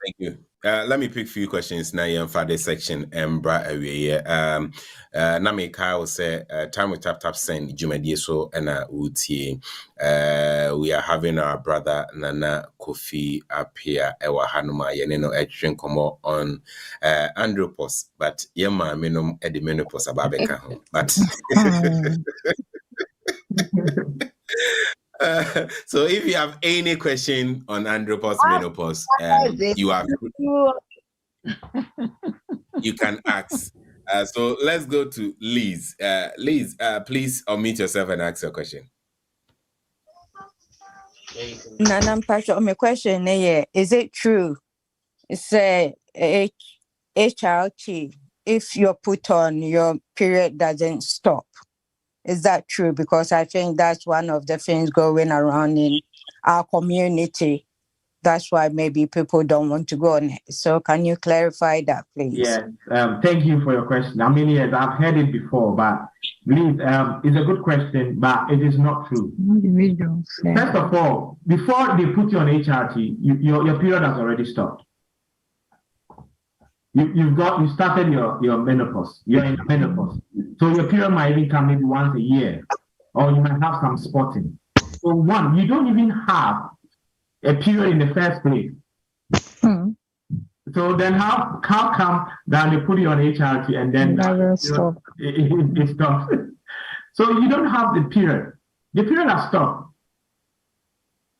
Thank you. Let me pick a few questions now for this section. Nami Kyle say time with tap send Jumadi so and Uti. We are having our brother Nana Kofi Appiah Hanuma Yeneno Edrin Komo on Andropause, but Yema Minum Edi Menopause Ababeka. But so if you have any question on Andropause menopause, you can ask. So let's go to Liz. Liz, please unmute yourself and ask your question. My question is it true? It's a HRT. If you're put on, your period doesn't stop. Is that true? Because I think that's one of the things going around in our community. That's why maybe people don't want to go on it. So can you clarify that, please? Yes. Thank you for your question. I mean, yes, I've heard it before, but please, it's a good question, but it is not true. First of all, before they put you on HRT, your period has already stopped. You started your menopause. You're in menopause. So your period might even come maybe once a year, or you might have some spotting. So one, you don't even have a period in the first place. So then how come that they put you on HRT and then it stops? So you don't have the period. The period has stopped.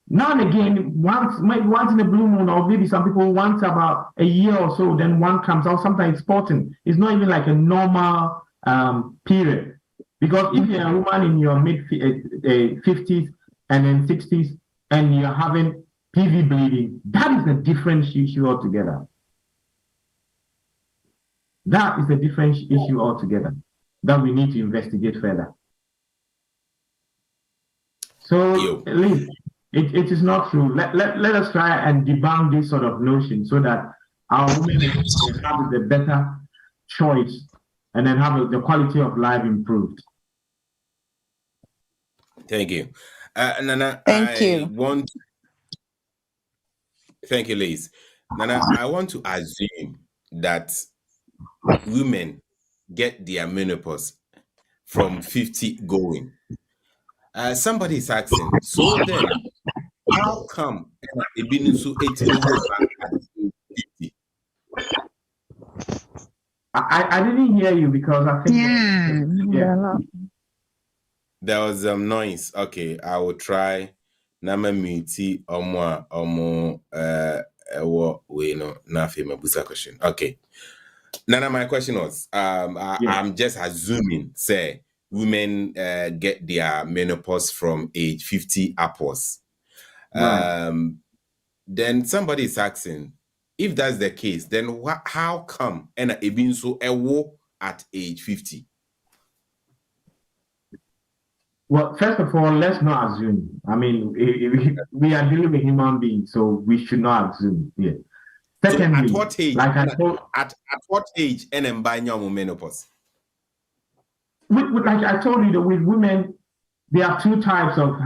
Now and again, once in a blue moon, or maybe some people once about a year or so, then one comes out. Sometimes it's spotting. It's not even like a normal period. Because if you're a woman in your mid 50s and then 60s and you're having PV bleeding, that is a different issue altogether. That is a different issue altogether that we need to investigate further. So, at least, it is not true. Let us try and debunk this sort of notion so that our women have the better choice and then have the quality of life improved. Thank you. Nana, Thank you. Thank you, Liz. Nana, I want to assume that women get their menopause from 50 going. Somebody is asking, so then how come it been so 18 50? I didn't hear you because I think there was noise. Okay, I will try. Nama muti omo we no na busa question. Okay. Nana, my question was I'm just assuming say women get their menopause from age 50 upwards. Then somebody is asking, if that's the case, then how come and it been so at age 50? Well, first of all, let's not assume. I mean, we are dealing with human beings, so we should not assume. Yeah. Secondly, so at what age? Like I told, at what age and by your menopause? Like I told you, that with women, there are two types of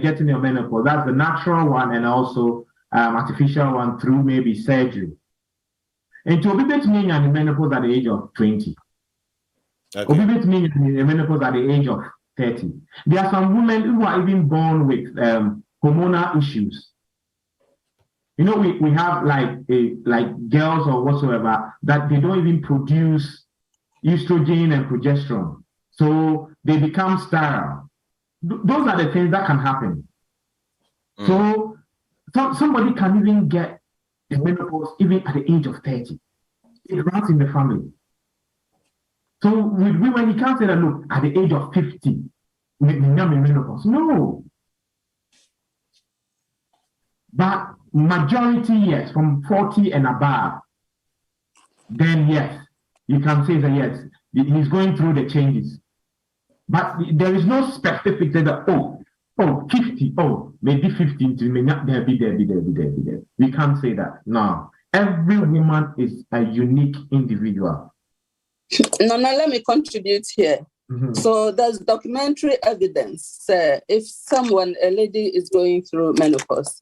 getting your menopause. That's the natural one and also artificial one through maybe surgery. And to be meaning the menopause at the age of 20. Okay. Meaning the menopause at the age of 30. There are some women who are even born with hormonal issues. You know, we have like girls or whatsoever that they don't even produce estrogen and progesterone, so they become sterile. Those are the things that can happen. So somebody can even get the menopause even at the age of 30. It runs in the family. So with women, you can't say that, look, at the age of 50, menopause. No. But majority, yes, from 40 and above, then yes, you can say that yes, he's going through the changes. But there is no specific that, 50, maybe 15 to may not there be. We can't say that. No, Every woman is a unique individual. No, let me contribute here. So there's documentary evidence. If a lady is going through menopause,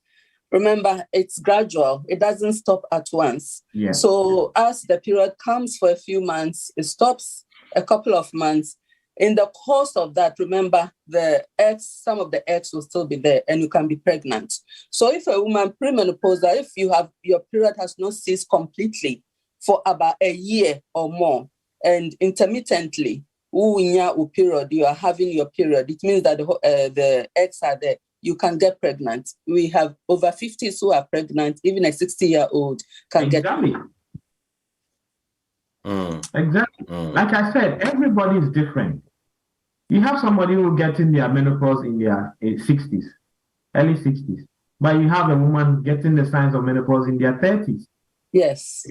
remember, it's gradual. It doesn't stop at once. Yeah. So as the period comes for a few months, it stops a couple of months. In the course of that, remember, some of the eggs will still be there and you can be pregnant. So if a woman premenopausal, if your period has not ceased completely for about a year or more, and intermittently, you are having your period, it means that the eggs are there. You can get pregnant. We have over 50s who are pregnant. Even a 60-year-old can get pregnant. Exactly. Like I said, everybody is different. You have somebody who gets in their menopause in their 60s, early 60s, but you have a woman getting the signs of menopause in their 30s. Yes.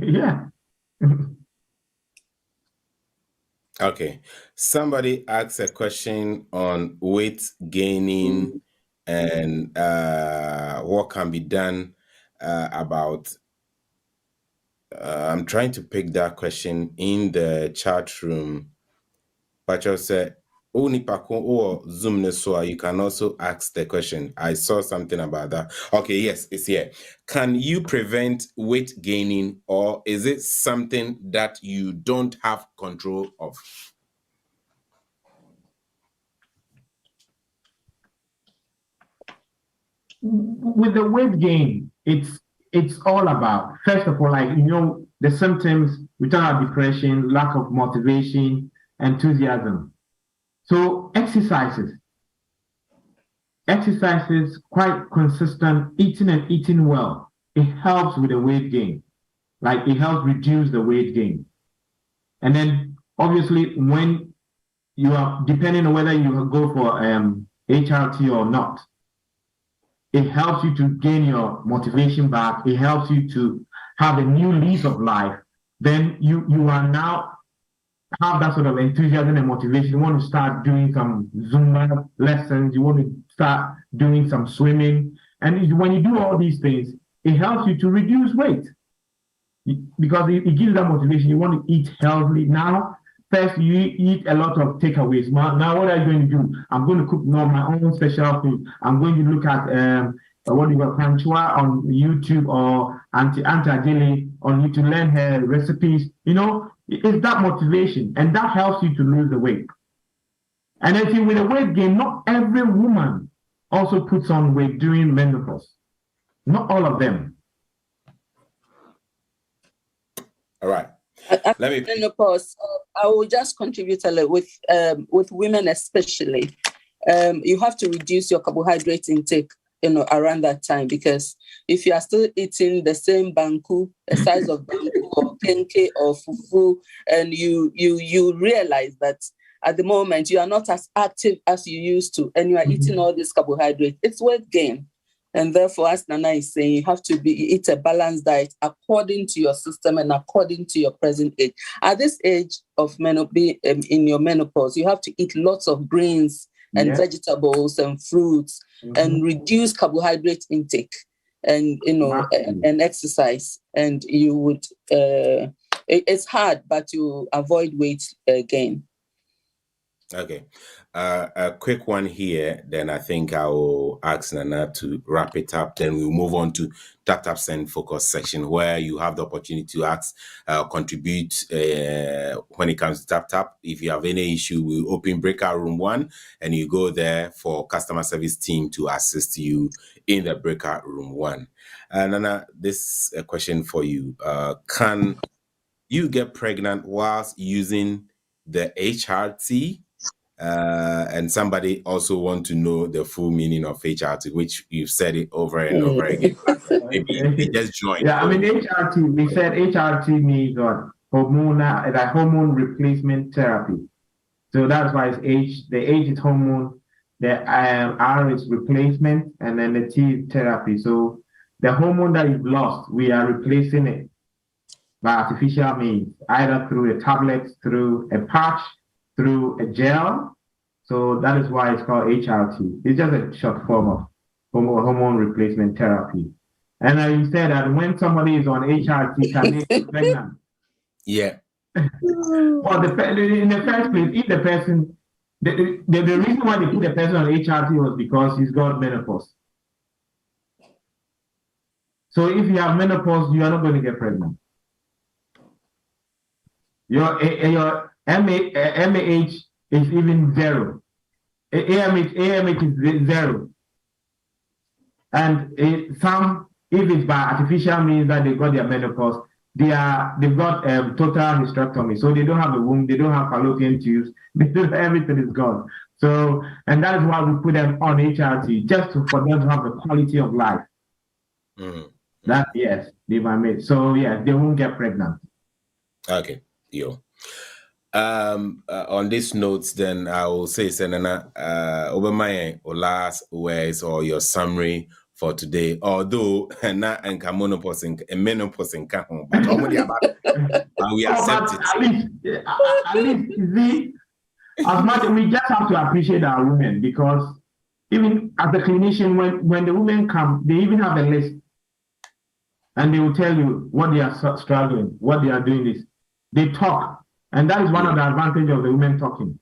Yeah. Okay. Somebody asked a question on weight gaining and what can be done about. I'm trying to pick that question in the chat room. But you said, or Zoom, so you can also ask the question. I saw something about that. Okay, yes, it's here. Can you prevent weight gaining, or is it something that you don't have control of? With the weight gain, it's all about, first of all, the symptoms. We talk about depression, lack of motivation, enthusiasm. So exercises, quite consistent, eating well. It helps with the weight gain. It helps reduce the weight gain. And then obviously when you are, depending on whether you go for HRT or not, it helps you to gain your motivation back. It helps you to have a new lease of life. Then you are now have that sort of enthusiasm and motivation. You want to start doing some Zumba lessons. You want to start doing some swimming. And when you do all these things, it helps you to reduce weight because it gives that motivation. You want to eat healthily. Now, first, you eat a lot of takeaways. Now, what are you going to do? I'm going to cook my own special food. I'm going to look at Panchua on YouTube or Auntie Ajele on YouTube to learn her recipes. It's that motivation, and that helps you to lose the weight. And I think with the weight gain, not every woman also puts on weight during menopause. Not all of them. All right. Let me menopause. I will just contribute a little with women especially. You have to reduce your carbohydrate intake, around that time, because if you are still eating the same banku, the size of banku or kenke or fufu, and you realize that at the moment you are not as active as you used to, and you are eating all this carbohydrate, it's weight gain. And therefore, as Nana is saying, you have to eat a balanced diet according to your system and according to your present age. At this age of in your menopause, you have to eat lots of greens and vegetables and fruits and reduce carbohydrate intake and and exercise. And you would it's hard, but you avoid weight gain. Okay. A quick one here, then I think I will ask Nana to wrap it up. Then we'll move on to Tap Send Focus section, where you have the opportunity to ask, contribute when it comes to Tap. If you have any issue, we'll open breakout room 1, and you go there for customer service team to assist you in the breakout room 1. Nana, this is a question for you. Can you get pregnant whilst using the HRT? And somebody also want to know the full meaning of HRT, which you've said it over and over again. Maybe they just joined. Yeah, I mean HRT. We said HRT means hormone replacement therapy. So that's why it's H. The H is hormone, the R is replacement, and then the T is therapy. So the hormone that you've lost, we are replacing it by artificial means, either through a tablet, through a patch, through a gel. So that is why it's called HRT. It's just a short form of hormone replacement therapy. And you said that when somebody is on HRT, can they get pregnant? Yeah. Well, in the first place, if the person, the reason why they put the person on HRT was because he's got menopause. So if you have menopause, you are not going to get pregnant. Your MAH is even 0. AMH is 0. And if it's by artificial means that they got their menopause, they've got total hysterectomy. So they don't have a womb, they don't have fallopian tubes, everything is gone. So, and that is why we put them on HRT, just for them to have the quality of life. That, yes, they might make. So, yeah, they won't get pregnant. Okay, yo. On this note, then I will say, Senana, over my last words or your summary for today. Although not and menopause and home, but we accept it. At least, see, as much we just have to appreciate our women, because even as a clinician, when the women come, they even have a list, and they will tell you what they are struggling, what they are doing. This, they talk. And that is one of the advantages of the women talking,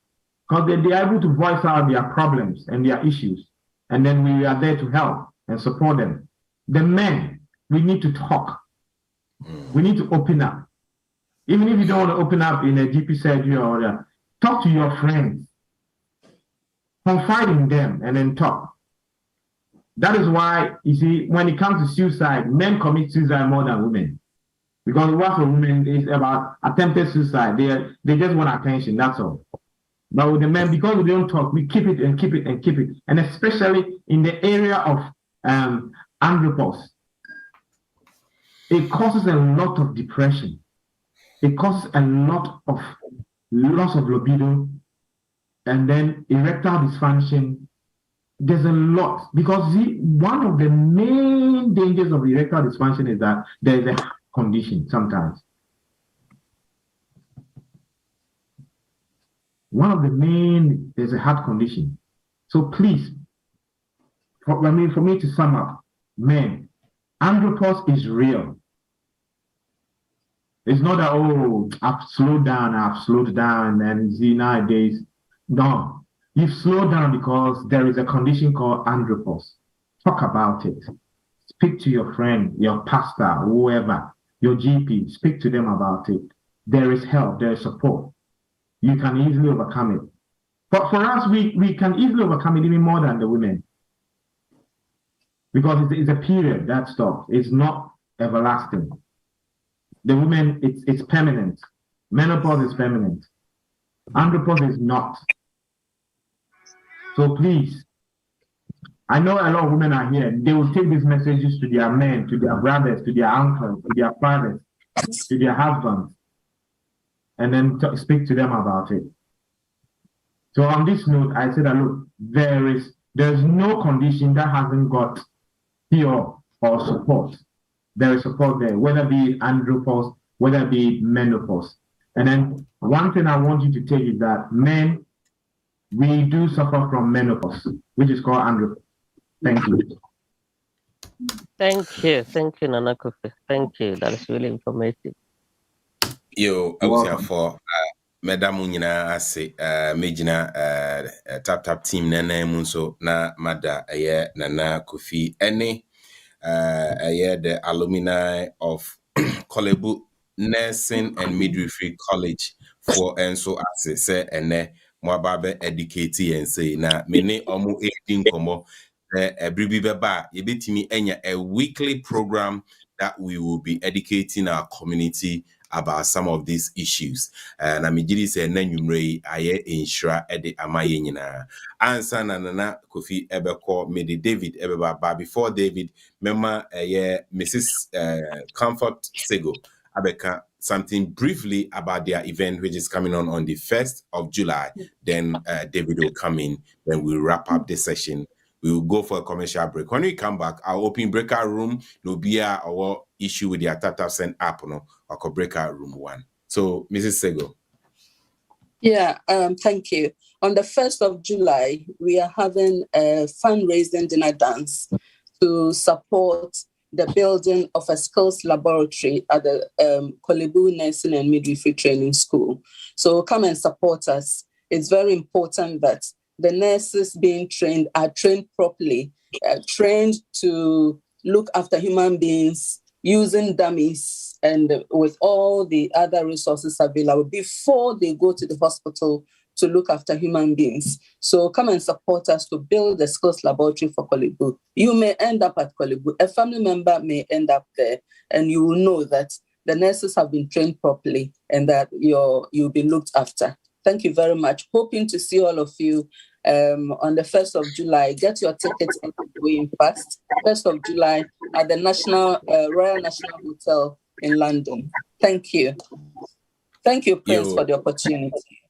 because they are able to voice out their problems and their issues. And then we are there to help and support them. The men, we need to talk. We need to open up. Even if you don't want to open up in a GP surgery or whatever, talk to your friends. Confide in them and then talk. That is why, you see, when it comes to suicide, men commit suicide more than women. Because what for women is about attempted suicide. They just want attention, that's all. But with the men, because we don't talk, we keep it and keep it and keep it. And especially in the area of andropause, it causes a lot of depression. It causes a lot of loss of libido, and then erectile dysfunction. There's a lot. Because one of the main dangers of erectile dysfunction is that there is a condition sometimes. One of the main is a heart condition. So please, for me to sum up, men, andropause is real. It's not that, oh, I've slowed down, and see nowadays. No, you've slowed down because there is a condition called andropause. Talk about it. Speak to your friend, your pastor, whoever. Your GP, speak to them about it. There is help, there is support. You can easily overcome it. But for us, we can easily overcome it even more than the women. Because it's a period that stops. It's not everlasting. The women, it's permanent. Menopause is permanent. Andropause is not. So please, I know a lot of women are here. They will take these messages to their men, to their brothers, to their uncles, to their fathers, to their husbands, and then speak to them about it. So on this note, I said that look, there's no condition that hasn't got cure or support. There is support there, whether it be andropause, whether it be menopause. And then one thing I want you to take is that men, we do suffer from menopause, which is called andropause. Thank you. Thank you, Nana Kofi. Thank you. That is really informative. Yo, I was here for Madam Munina, I say, Majina, tap team, Nana Munso, na Mada, Nana Kofi, any, the alumni of Kolebu Nursing and Midwifery College for and so as say, and Mwababe educate and say, na many omu 18 komo. A weekly program that we will be educating our community about some of these issues. And I'm just saying, Nanyumre, I insure Eddie Amayina. Answer Nana Kofi Ebeko, Medi David Ebeba, but before David, Mema, Mrs. Comfort Sego, Abeka, something briefly about their event, which is coming on the 1st of July. Then David will come in, then we'll wrap up this session. We will go for a commercial break. When we come back, our open breakout room will be our issue with the TapTapSend app, or breakout room 1. So, Mrs. Sego. Yeah, thank you. On the 1st of July, we are having a fundraising dinner dance to support the building of a skills laboratory at the Kolebu Nursing and Midwifery Training School. So come and support us. It's very important that the nurses being trained are trained properly, trained to look after human beings using dummies and with all the other resources available before they go to the hospital to look after human beings. So come and support us to build the skills laboratory for Kolebu. You may end up at Kolebu. A family member may end up there, and you will know that the nurses have been trained properly and that you'll be looked after. Thank you very much. Hoping to see all of you on the 1st of July. Get your tickets and going fast. 1st of July at the Royal National Hotel in London. Thank you. Thank you, Prince, for the opportunity.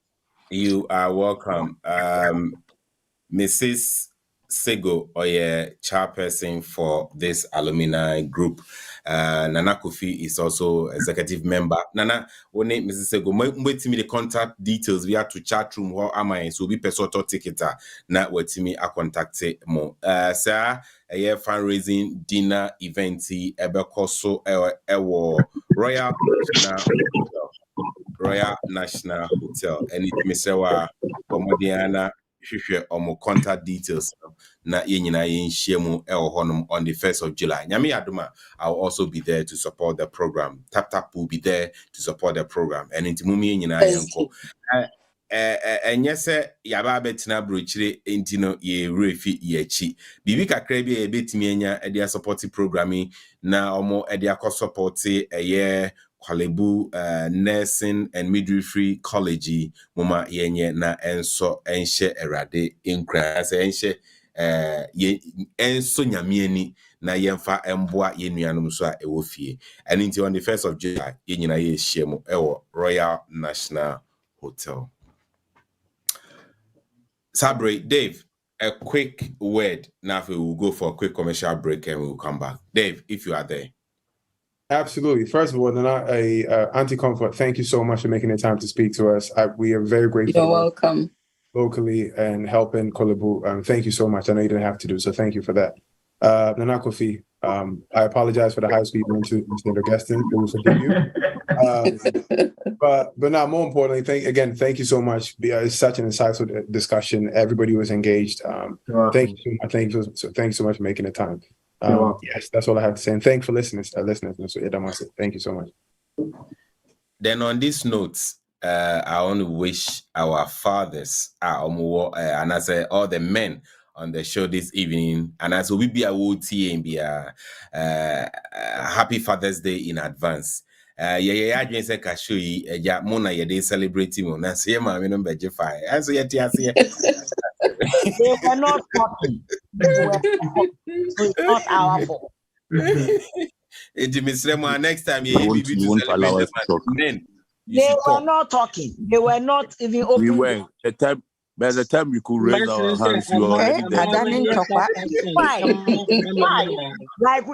You are welcome. Mrs. Sego, chairperson for this alumni group. Nana Kofi is also executive member. Nana, one name Mrs. Sego. Wait me the contact details. We have to chat room. How am I? So we personal ticket. Na wait me a contact more. Sir, a year fundraising dinner event. Ebekoso Royal National Hotel. And it Misewa Omodiana. Or contact details na yenina share mu on the 1st of July. Nyame Aduma, I'll also be there to support the program. Tap Tap will be there to support the program. And into mumi yenina yanko. And yes, yaba betina brochire intino ye refi yechi. Bibi kakra bi e betimi anya e dia supporting programming na omo e dia ko support a year Kolebu Nursing and Midwifery College mama yenye na enso enhye erade inkra se enhye enso nyamiani na yemfa emboa yenuanom so a ewo fie. And until on the 1st of July yenyina ye hyiemu ewo Royal National Hotel. Sabre, Dave, a quick word. Now we will go for a quick commercial break and we will come back. Dave, if you are there. Absolutely. First of all, Nana, Auntie Comfort, thank you so much for making the time to speak to us. We are very grateful. You're welcome. Locally and helping Kolebu. Thank you so much. I know you didn't have to do so. Thank you for that. Nana Kofi, I apologize for the high speed run to Mr. Gaston. It will forgive you. But now, more importantly, thank you so much. It's such an insightful discussion. Everybody was engaged. Thank you so much for making the time. Yes, that's all I have to say. And thanks for listening. Thank you so much. Then on this note, I want to wish our fathers, and I say all the men on the show this evening, and as we be a WOT and be a happy Father's Day in advance. I just say Kashui, Mona, they celebrating on us. Yeah, my number Jeffy. As yet, yes, they were not talking. It's not our fault. Next time you won't allow us to talk. They were not talking. They were not even open. We were by the time we could raise our hands, we were already there.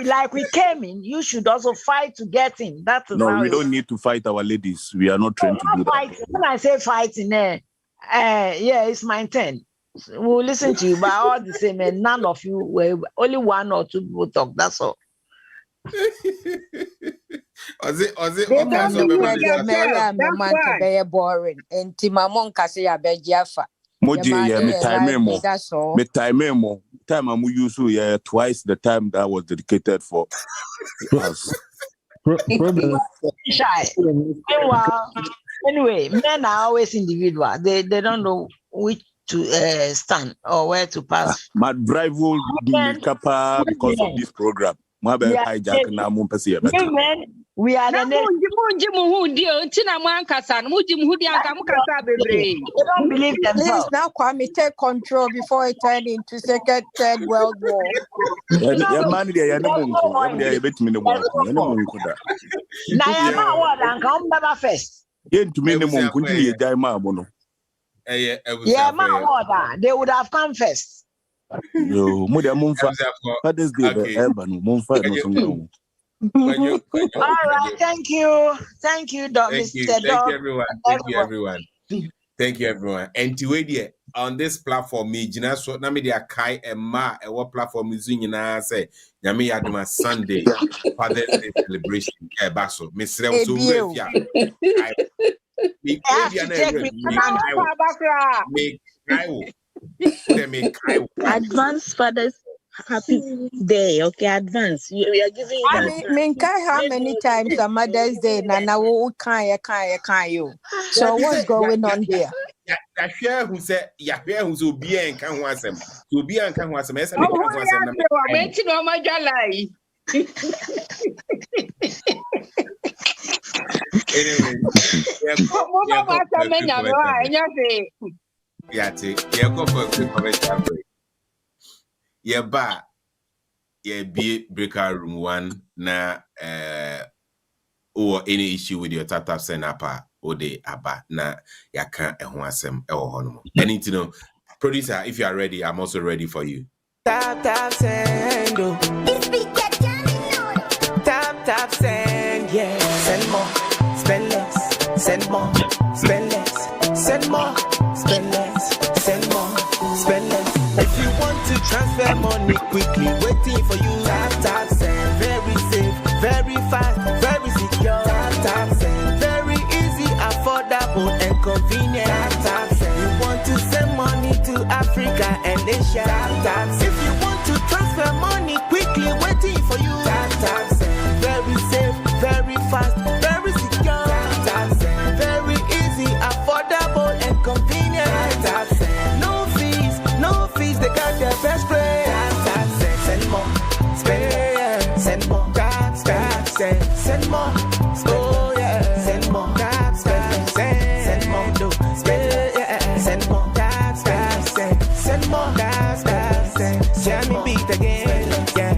Like we came in, you should also fight to get in. That is no, we don't need to fight our ladies. We are not trained to do that. When I say fighting, yeah, it's my turn. We'll listen to you, but all the same, and none of you were only one or two people talk. That's all. Boring and Timamon Cassia Bejafa. Moji, me time more. Time I'm usually twice the time that was dedicated for us. Anyway, men are always individual. They don't know which to stand or where to pass. My drive will be kappa because of this program. We are the they don't believe themselves. Please now Kwame take control before it turns into second, third world war. They would have come first. All right, thank you, Mr. Dog. Thank you, everyone. And to on this platform, me Jina so na me dia kai ma what platform is nyina say nyame yadoma Sunday Father's Day celebration baso me sere so refia me advance Father's happy day, okay? Advance. We are giving you. I mean, how many times a Mother's Day? Nana, can't you? So what's going on here? Yahweh who said Yahweh who's Ubia and can was him. Ubia and can was him. Yes, be breaker room 1 na or any issue with your tap send up or the aba na yaka and wasem or anything to know. Producer, if you are ready, I'm also ready for you. Tap send tap send, yeah. Send more, spend less. Send more, spend less. Send more, spend less. Send more, spend less. If you want to transfer money quickly, waiting for you. Tap send, very safe, very fast, very secure. Tap send, very easy, affordable and convenient. Tap send. You want to send money to Africa and Asia. Tap send. If you want to transfer money quickly, waiting for you. Tap send, very safe, very fast, very secure. Tap send, very easy, affordable and convenient. Tap send. No fees, they got their best rate. Tap send, send more, spend, send more. Tap send, send more, oh yeah, send more. Tap send more, do spend, send more. Tap send more. Tap me beat again, yeah.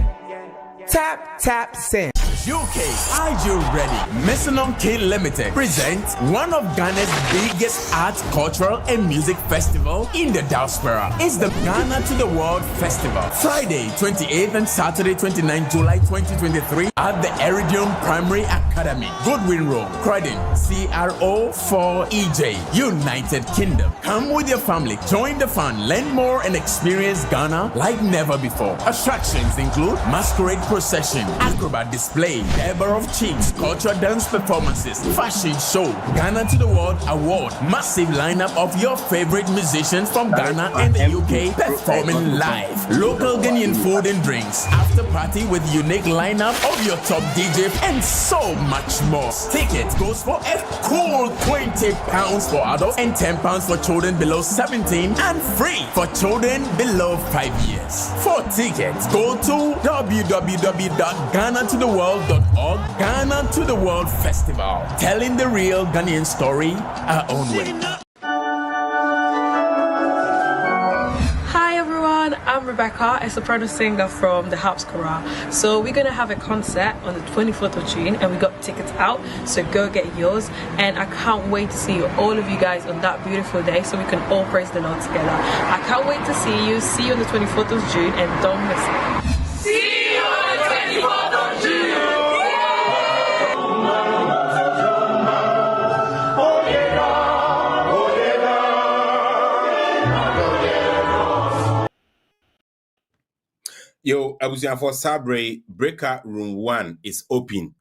Tap send. UK, are you ready? Messenon K Limited presents one of Ghana's biggest art, cultural, and music festival in the diaspora. It's the Ghana to the World Festival. Friday, 28th and Saturday, 29th July 2023 at the Iridium Primary Academy, Goodwin Road, Croydon, CRO4EJ, United Kingdom. Come with your family, join the fun, learn more, and experience Ghana like never before. Attractions include masquerade procession, acrobat display, Eber of Chiefs, cultural dance performances, fashion show, Ghana to the World Award, massive lineup of your favorite musicians from Ghana and the UK performing live, local Ghanaian food and drinks, after party with unique lineup of your top DJ, and so much more. Tickets goes for a cool £20 for adults and £10 for children below 17 and free for children below 5 years. For tickets, go to www.GhanaToTheWorld.org. Ghana to the World Festival, telling the real Ghanaian story our own way. Hi everyone, I'm Rebecca, a soprano singer from the Harps Chorale. So we're gonna have a concert on the 24th of June and we got tickets out, so go get yours. And I can't wait to see all of you guys on that beautiful day so we can all praise the Lord together. I can't wait to see you on the 24th of June and don't miss it. See you on the 24th of June! Yo, Abusia for Sabre, breaker room 1 is open.